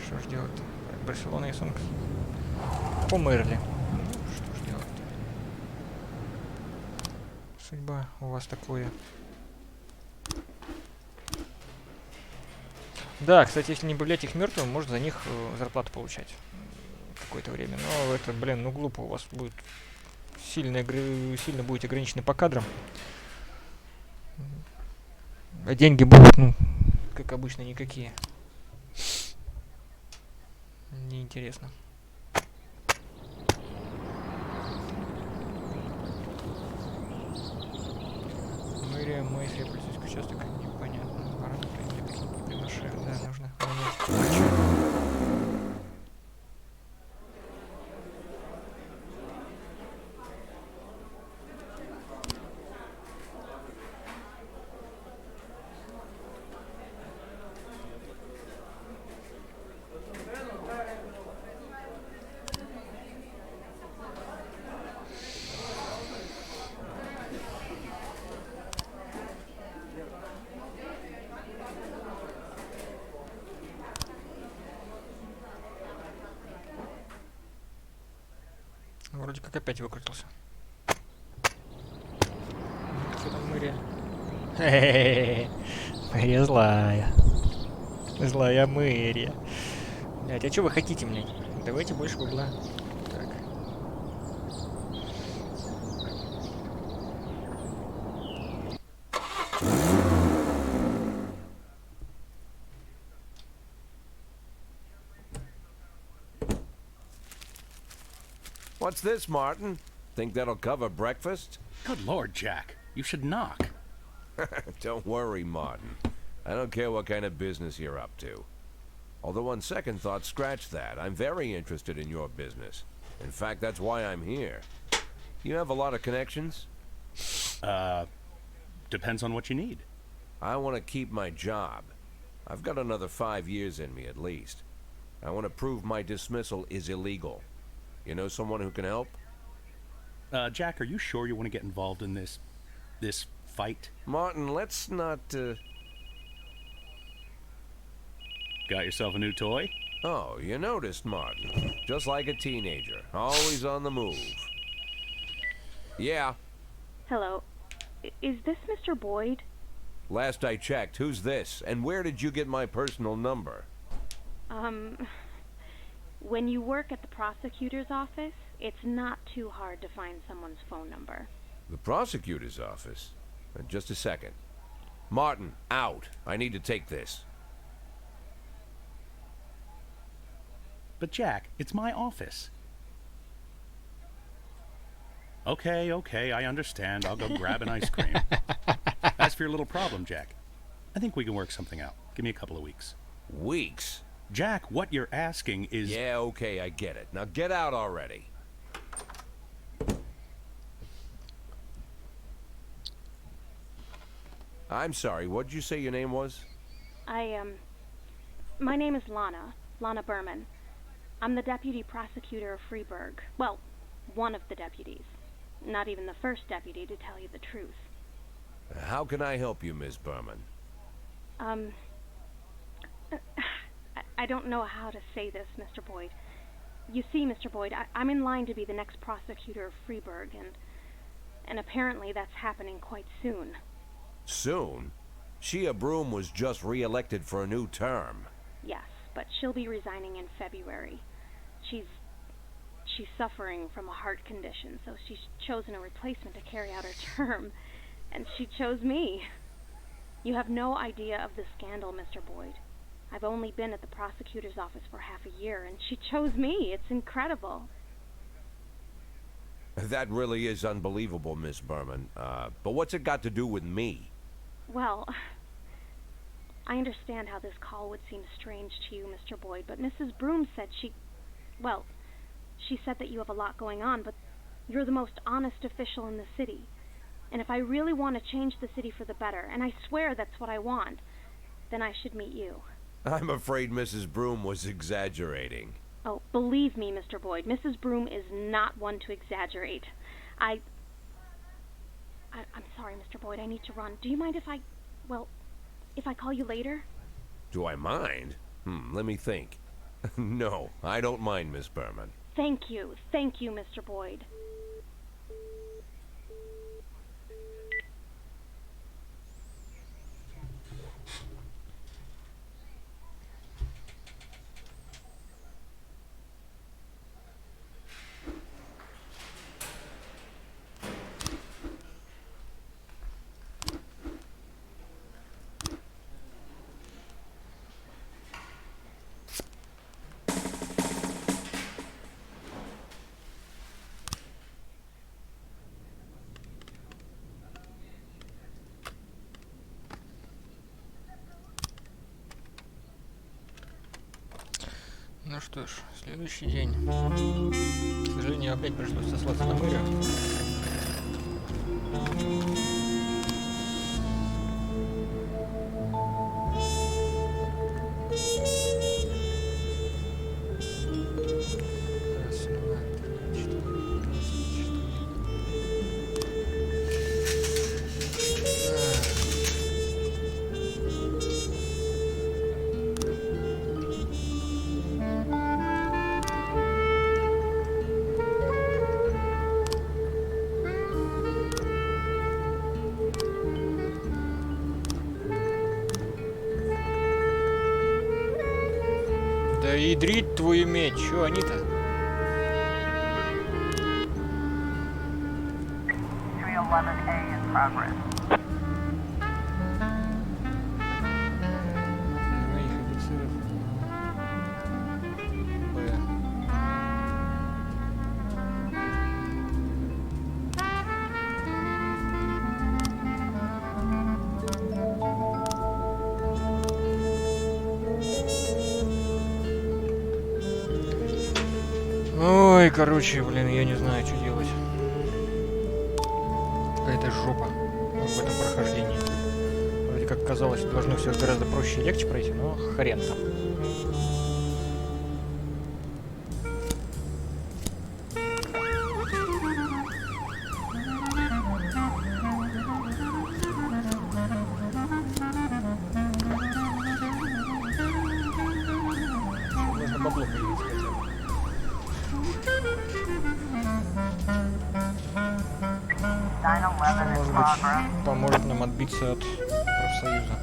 [SPEAKER 2] Что ж делать-то? Барселона и Сонг померли. Ну, что ж делать-то? Судьба у вас такое. Да, кстати, если не объявлять их мертвым, можно за них зарплату получать какое-то время. Но это, блин, ну глупо. У вас будет сильно будете ограничены по кадрам. А деньги будут, ну, как обычно, никакие. Неинтересно. Мэрия, полицейский участок, непонятно. Работа не приглашаю. Да, нужно понять. Вроде как опять выкрутился. Что там мэрия? Мэрия злая. Злая мэрия. Блять, а что вы хотите, блядь? Давайте больше бабла. Так.
[SPEAKER 4] What's this, Martin? Think that'll cover breakfast?
[SPEAKER 7] Good Lord, Jack. You should knock.
[SPEAKER 4] Don't worry, Martin. I don't care what kind of business you're up to. Although on second thought, scratch that. I'm very interested in your business. In fact, that's why I'm here. You have a lot of connections?
[SPEAKER 7] Depends on what you need.
[SPEAKER 4] I want to keep my job. I've got another 5 years in me at least. I want to prove my dismissal is illegal. You know someone who can help?
[SPEAKER 7] Jack, are you sure you want to get involved in this fight?
[SPEAKER 4] Martin, let's not,
[SPEAKER 7] Got yourself a new toy?
[SPEAKER 4] Oh, you noticed, Martin. Just like a teenager. Always on the move. Yeah.
[SPEAKER 11] Hello. Is this Mr. Boyd?
[SPEAKER 4] Last I checked, who's this? And where did you get my personal number?
[SPEAKER 11] When you work at the prosecutor's office, it's not too hard to find someone's phone number.
[SPEAKER 4] The prosecutor's office? Just a second. Martin, out. I need to take this.
[SPEAKER 7] But Jack, it's my office. Okay, I understand. I'll go grab an ice cream. As for your little problem, Jack, I think we can work something out. Give me a couple of weeks.
[SPEAKER 4] Weeks?
[SPEAKER 12] Jack, what you're asking is...
[SPEAKER 4] Yeah, okay, I get it. Now get out already. I'm sorry, what did you say your name was?
[SPEAKER 11] My name is Lana Berman. I'm the deputy prosecutor of Freeburg. Well, one of the deputies. Not even the first deputy, to tell you the truth.
[SPEAKER 4] How can I help you, Miss Berman?
[SPEAKER 11] I don't know how to say this, Mr. Boyd. You see, Mr. Boyd, I'm in line to be the next prosecutor of Freeburg, and apparently that's happening quite soon.
[SPEAKER 4] Soon? Shia Broom was just re-elected for a new term.
[SPEAKER 11] Yes, but she'll be resigning in February. She's suffering from a heart condition, so she's chosen a replacement to carry out her term, and she chose me. You have no idea of the scandal, Mr. Boyd. I've only been at the prosecutor's office for half a year, and she chose me. It's incredible.
[SPEAKER 4] That really is unbelievable, Miss Berman. But what's it got to do with me?
[SPEAKER 11] Well, I understand how this call would seem strange to you, Mr. Boyd, but Mrs. Broom said she said that you have a lot going on, but you're the most honest official in the city. And if I really want to change the city for the better, and I swear that's what I want, then I should meet you.
[SPEAKER 4] I'm afraid Mrs. Broom was exaggerating.
[SPEAKER 11] Oh, believe me, Mr. Boyd, Mrs. Broom is not one to exaggerate. I'm sorry, Mr. Boyd, I need to run. Do you mind if I call you later?
[SPEAKER 4] Do I mind? Let me think. No, I don't mind, Miss Berman.
[SPEAKER 11] Thank you, Mr. Boyd.
[SPEAKER 2] Ну что ж, следующий день. К сожалению, опять пришлось сослаться на мэрию. Да ядрить твою медь, чё они-то?
[SPEAKER 3] 311A in progress.
[SPEAKER 2] Моих офицеров. Б. Ой, короче, блин, я не знаю, что делать. Какая-то жопа в этом прохождении. Вроде как казалось, должно все гораздо проще и легче пройти, но хрен там. Нужно бабло появиться хотя бы. Может быть, поможет нам отбиться от профсоюза.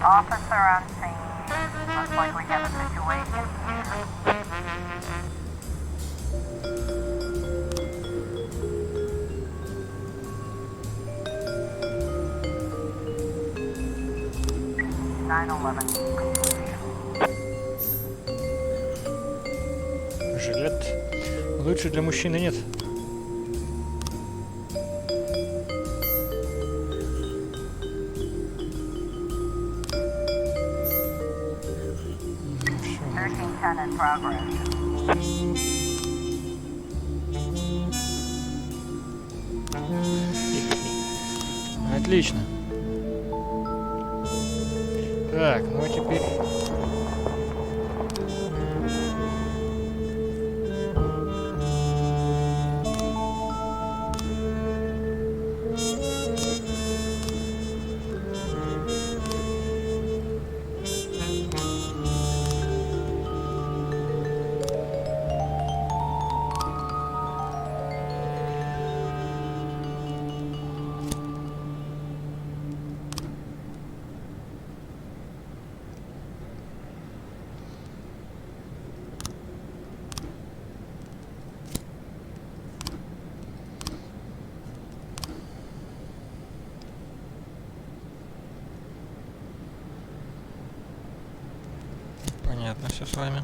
[SPEAKER 3] Officer on scene. Looks like we have a situation here. 911 completion.
[SPEAKER 2] Жилет. Лучше для мужчины нет. Всё,
[SPEAKER 3] 1310 in progress.
[SPEAKER 2] отлично. Так, ну а теперь понятно все с вами.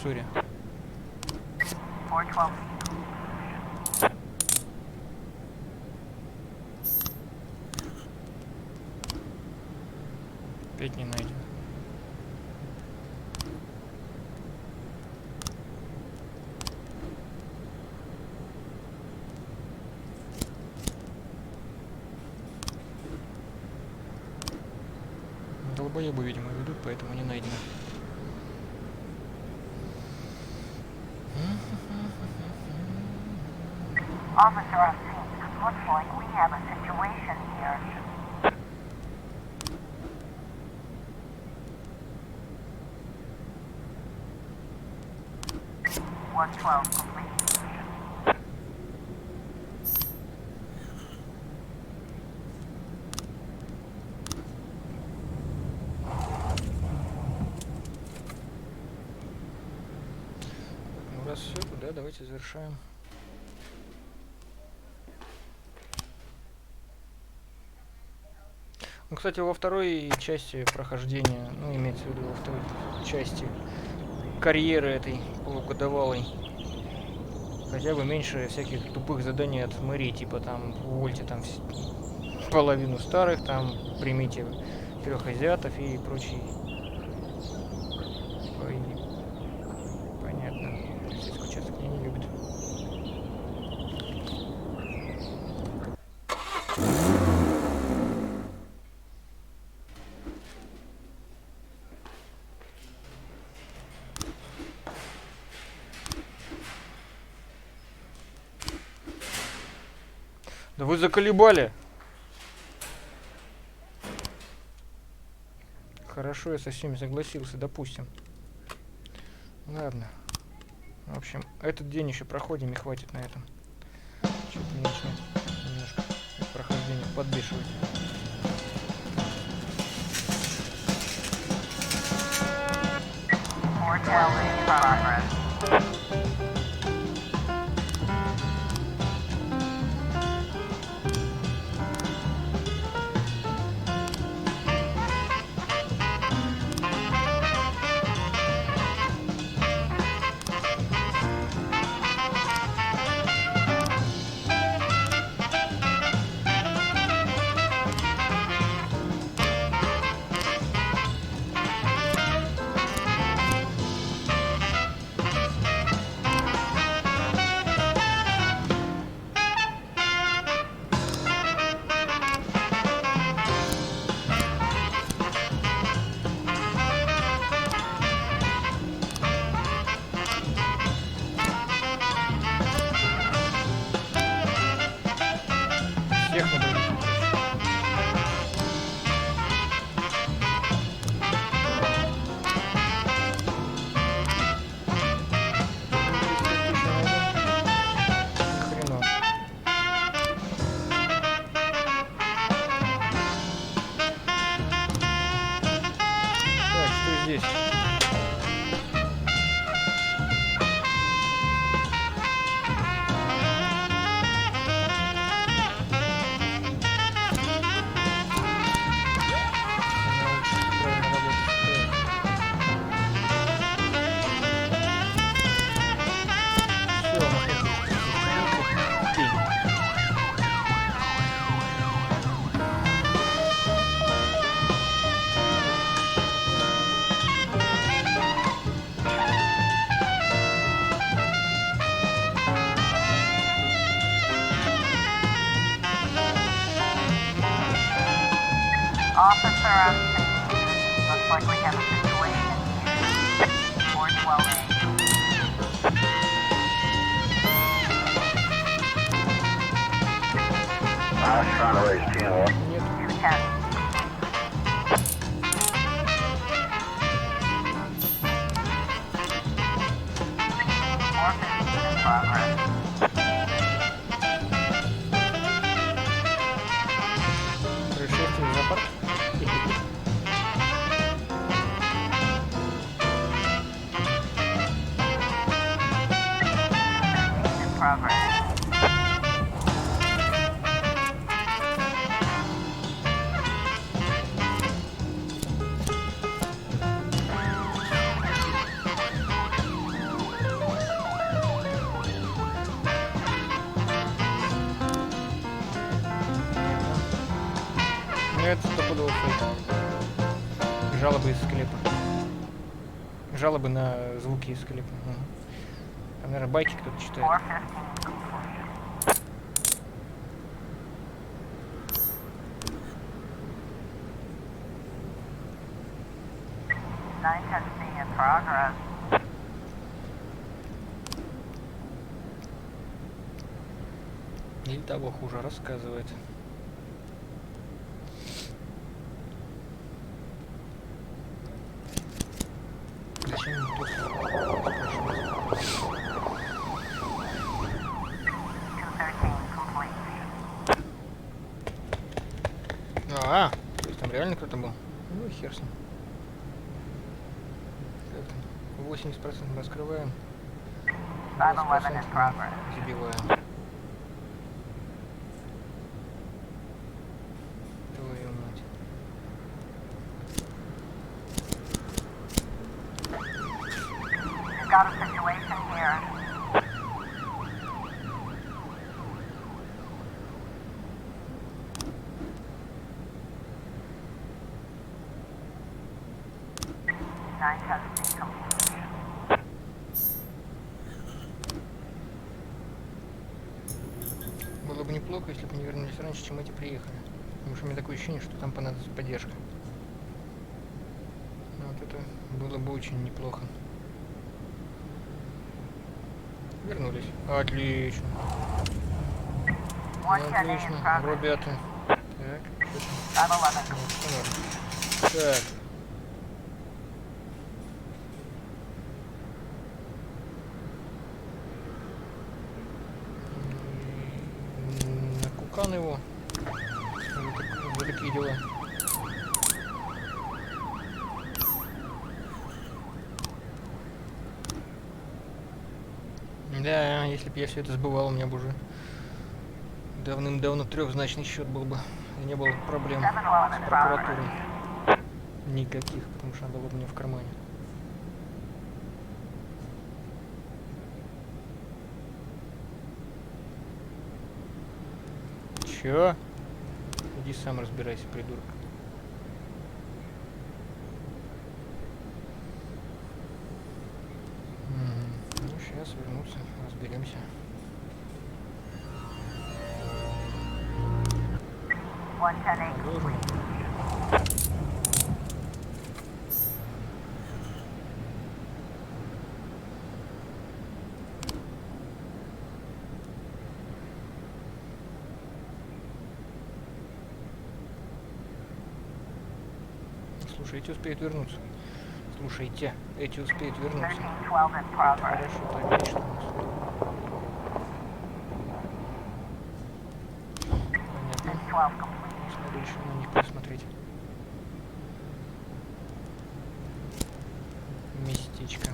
[SPEAKER 2] Миссури.
[SPEAKER 3] 412.
[SPEAKER 2] Опять не найден. Долбоебы, видимо, ведут, поэтому не найдено.
[SPEAKER 3] Officer on scene. Looks like we have a situation here. One 12 complete.
[SPEAKER 2] Ну раз все, да, давайте завершаем. Ну, кстати, во второй части прохождения, ну, имеется в виду во второй части карьеры этой полугодовалой, хотя бы меньше всяких тупых заданий от мэрии, типа там увольте там половину старых, там примите 3 азиатов и прочие. Ой, понятно, полицейский участок меня не любит. Да вы заколебали. Хорошо, я со всеми согласился, допустим. Ладно. В общем, этот день еще проходим и хватит на этом. Что-то мне начинает немножко это прохождение подбешивать. Всех надо убить. Хрена. Так, что здесь?
[SPEAKER 3] Officer on scene. Looks like we have a situation here. 412A.
[SPEAKER 10] I was trying to raise 10.
[SPEAKER 2] Нет.
[SPEAKER 3] 210. In progress.
[SPEAKER 2] Происшествие в зоопарке.
[SPEAKER 3] In progress.
[SPEAKER 2] Это стопудово фейк. Жалобы из склепа. Жалобы на звуки из склепа. Там, наверное, байки кто-то читает.
[SPEAKER 3] 910C in progress.
[SPEAKER 2] Или того хуже рассказывает. Зачем никто спрашивает? То есть там реально кто-то был? Ну и хер с ним. 80% раскрываем. 20% забиваем. Твою мать.
[SPEAKER 3] We've got a situation here.
[SPEAKER 2] Было бы неплохо, если бы не вернулись раньше, чем эти приехали. Потому что у меня такое ощущение, что там понадобится поддержка. Но вот это было бы очень неплохо. Вернулись. Отлично. Отлично, ребята. Так, так. Накукан его. За такие дела. Да, если бы я все это сбывал, у меня бы уже давным-давно трехзначный счет был бы. И не было проблем с прокуратурой. Никаких, потому что она была у меня в кармане. Чё? Иди сам разбирайся, придурок. Ну, сейчас вернуться, разберемся. Продолжим. Слушай, эти успеют вернуться. Слушайте, эти успеют вернуться. Это хорошо, это отлично. Понятно. Надо еще на них посмотреть. Местечко.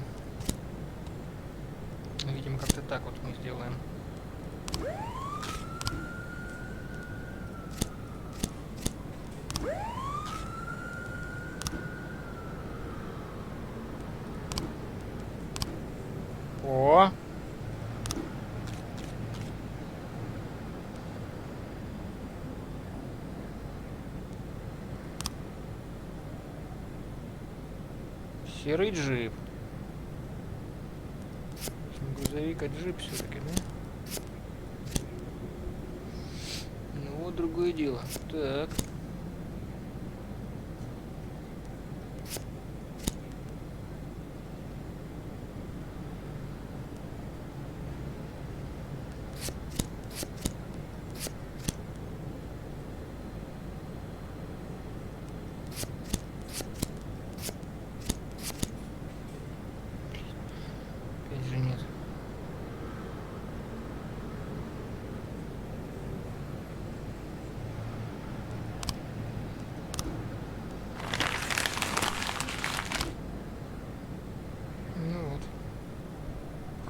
[SPEAKER 2] Видимо, как-то так вот мы сделаем. О! Серый джип. Грузовик, а джип все-таки, да? Ну вот другое дело. Так.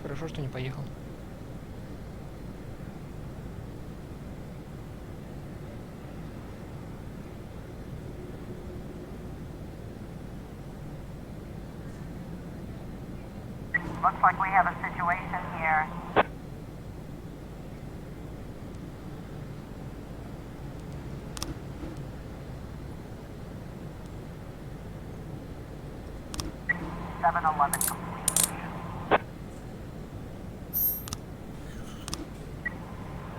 [SPEAKER 2] Хорошо, что не поехал.
[SPEAKER 3] Looks like we have a situation here. 711 complete.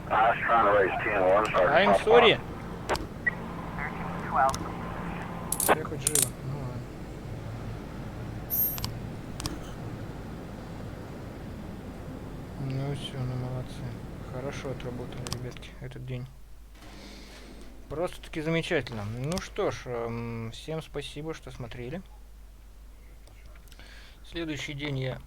[SPEAKER 10] I was trying to raise 10-1, Sergeant.
[SPEAKER 2] I'm sorry.
[SPEAKER 3] 1312 complete.
[SPEAKER 2] Я хоть живо. Ну ладно. Ну все, ну молодцы. Хорошо отработали, ребятки, этот день. Просто-таки замечательно. Ну что ж, всем спасибо, что смотрели. Следующий день я...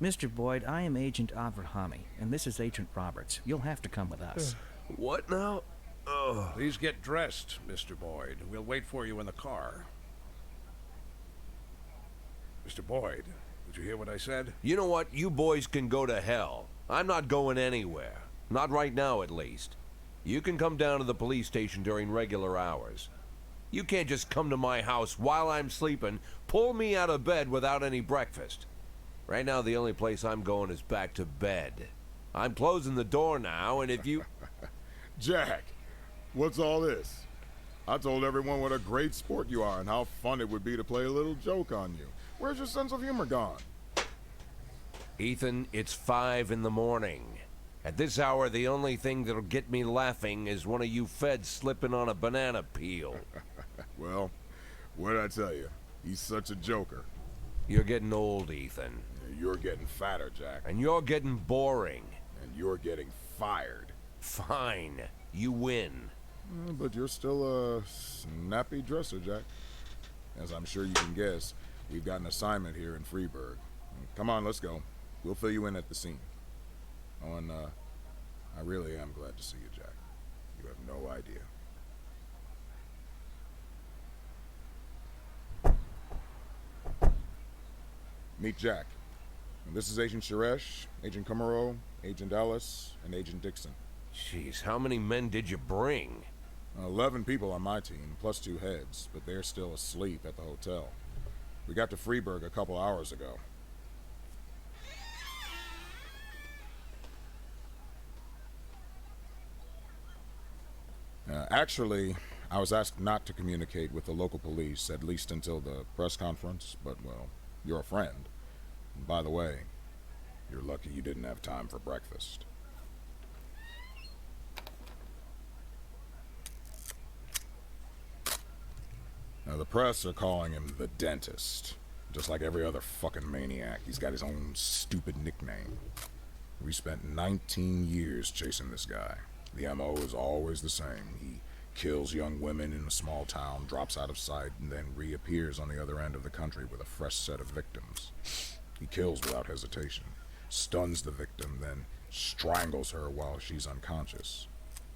[SPEAKER 8] Mr. Boyd, I am Agent Avrahami, and this is Agent Roberts. You'll have to come with us.
[SPEAKER 4] What now? Oh.
[SPEAKER 12] Please get dressed, Mr. Boyd. We'll wait for you in the car. Mr. Boyd, did you hear what I said?
[SPEAKER 4] You know what? You boys can go to hell. I'm not going anywhere. Not right now, at least. You can come down to the police station during regular hours. You can't just come to my house while I'm sleeping, pull me out of bed without any breakfast. Right now, the only place I'm going is back to bed. I'm closing the door now, and if you...
[SPEAKER 13] Jack, what's all this? I told everyone what a great sport you are and how fun it would be to play a little joke on you. Where's your sense of humor gone?
[SPEAKER 4] Ethan, it's 5 in the morning. At this hour, the only thing that'll get me laughing is one of you feds slipping on a banana peel.
[SPEAKER 13] Well, what'd I tell you? He's such a joker.
[SPEAKER 4] You're getting old, Ethan.
[SPEAKER 13] You're getting fatter, Jack.
[SPEAKER 4] And you're getting boring.
[SPEAKER 13] And you're getting fired.
[SPEAKER 4] Fine. You win.
[SPEAKER 13] But you're still a snappy dresser, Jack. As I'm sure you can guess, we've got an assignment here in Freeburg. Come on, let's go. We'll fill you in at the scene. Oh, and I really am glad to see you, Jack. You have no idea. Meet Jack. And this is Agent Suresh, Agent Kumaro, Agent Ellis, and Agent Dixon.
[SPEAKER 4] Jeez, how many men did you bring?
[SPEAKER 13] 11 people on my team, plus 2 heads, but they're still asleep at the hotel. We got to Freeburg a couple hours ago. Actually, I was asked not to communicate with the local police, at least until the press conference, but, well, you're a friend. And by the way, you're lucky you didn't have time for breakfast. Now, the press are calling him the Dentist. Just like every other fucking maniac, he's got his own stupid nickname. We spent 19 years chasing this guy. The MO is always the same. He kills young women in a small town, drops out of sight, and then reappears on the other end of the country with a fresh set of victims. He kills without hesitation, stuns the victim, then strangles her while she's unconscious.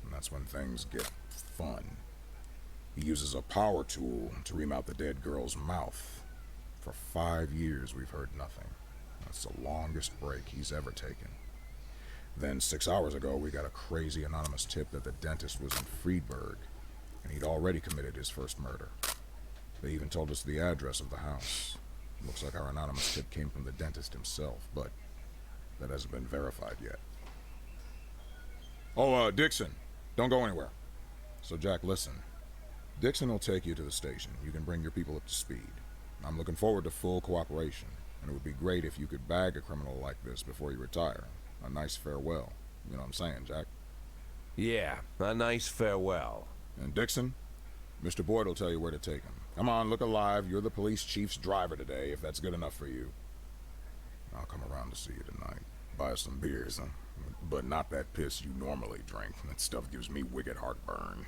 [SPEAKER 13] And that's when things get fun. He uses a power tool to ream out the dead girl's mouth. For 5 years, we've heard nothing. That's the longest break he's ever taken. Then 6 hours ago, we got a crazy anonymous tip that the dentist was in Freeburg, and he'd already committed his first murder. They even told us the address of the house. Looks like our anonymous tip came from the dentist himself, but that hasn't been verified yet. Oh, Dixon, don't go anywhere. So, Jack, listen. Dixon will take you to the station. You can bring your people up to speed. I'm looking forward to full cooperation, and it would be great if you could bag a criminal like this before you retire. A nice farewell. You know what I'm saying, Jack?
[SPEAKER 4] Yeah, a nice farewell.
[SPEAKER 13] And Dixon, Mr. Boyd will tell you where to take him. Come on, look alive. You're the police chief's driver today, if that's good enough for you. I'll come around to see you tonight. Buy us some beers, huh? But not that piss you normally drink. That stuff gives me wicked heartburn.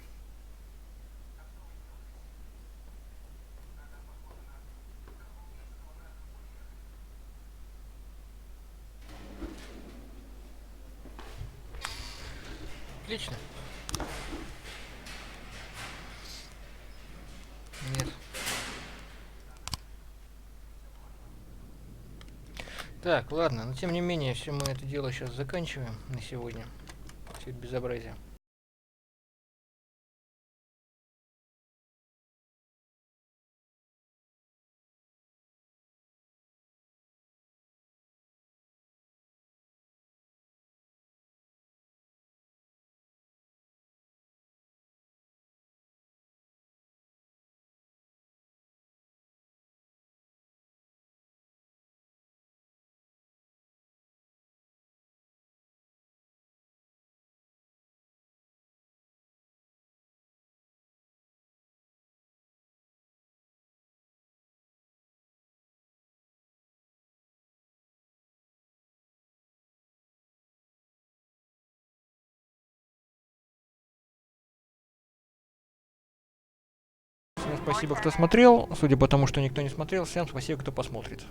[SPEAKER 2] Отлично. Нет. Так, ладно, но тем не менее, все мы это дело сейчас заканчиваем на сегодня. Все это безобразие. спасибо, кто смотрел. Судя по тому, что никто не смотрел, всем спасибо, кто посмотрит.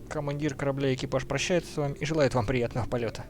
[SPEAKER 2] Командир корабля и экипаж прощается с вами и желает вам приятного полета.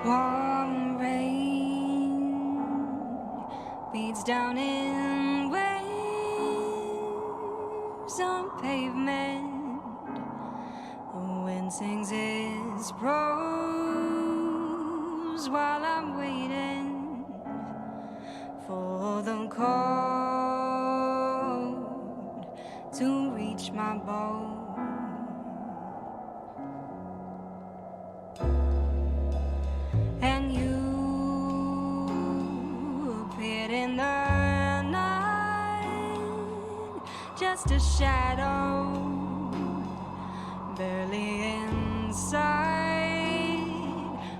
[SPEAKER 1] Warm rain beats down in waves on pavement. The wind sings its prose while I'm waiting for the cold to reach my boat. And you appeared in the night, just a shadow, barely in sight.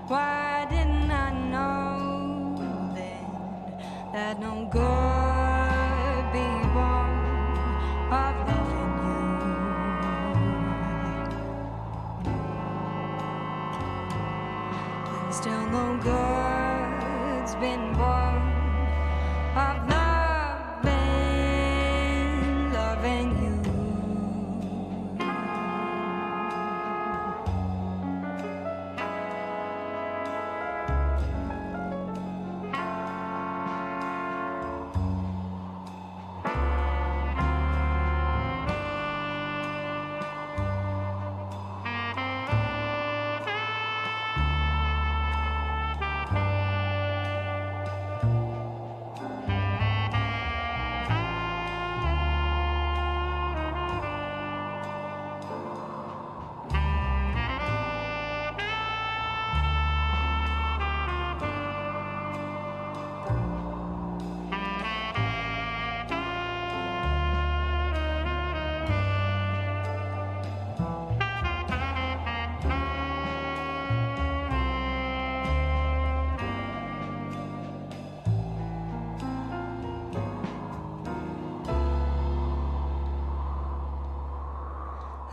[SPEAKER 1] Why didn't I know then that no good be born of loving you? And still no good's been born of loving you.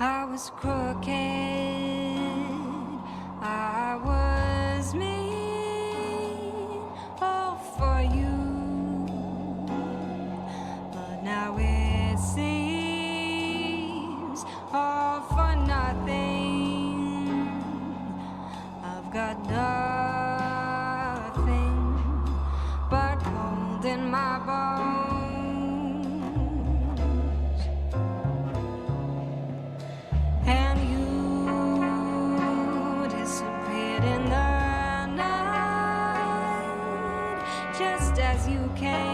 [SPEAKER 1] I was crooked, I was mean, all for you. But now it seems all for nothing. I've got nothing but cold in my bones. Just as you came.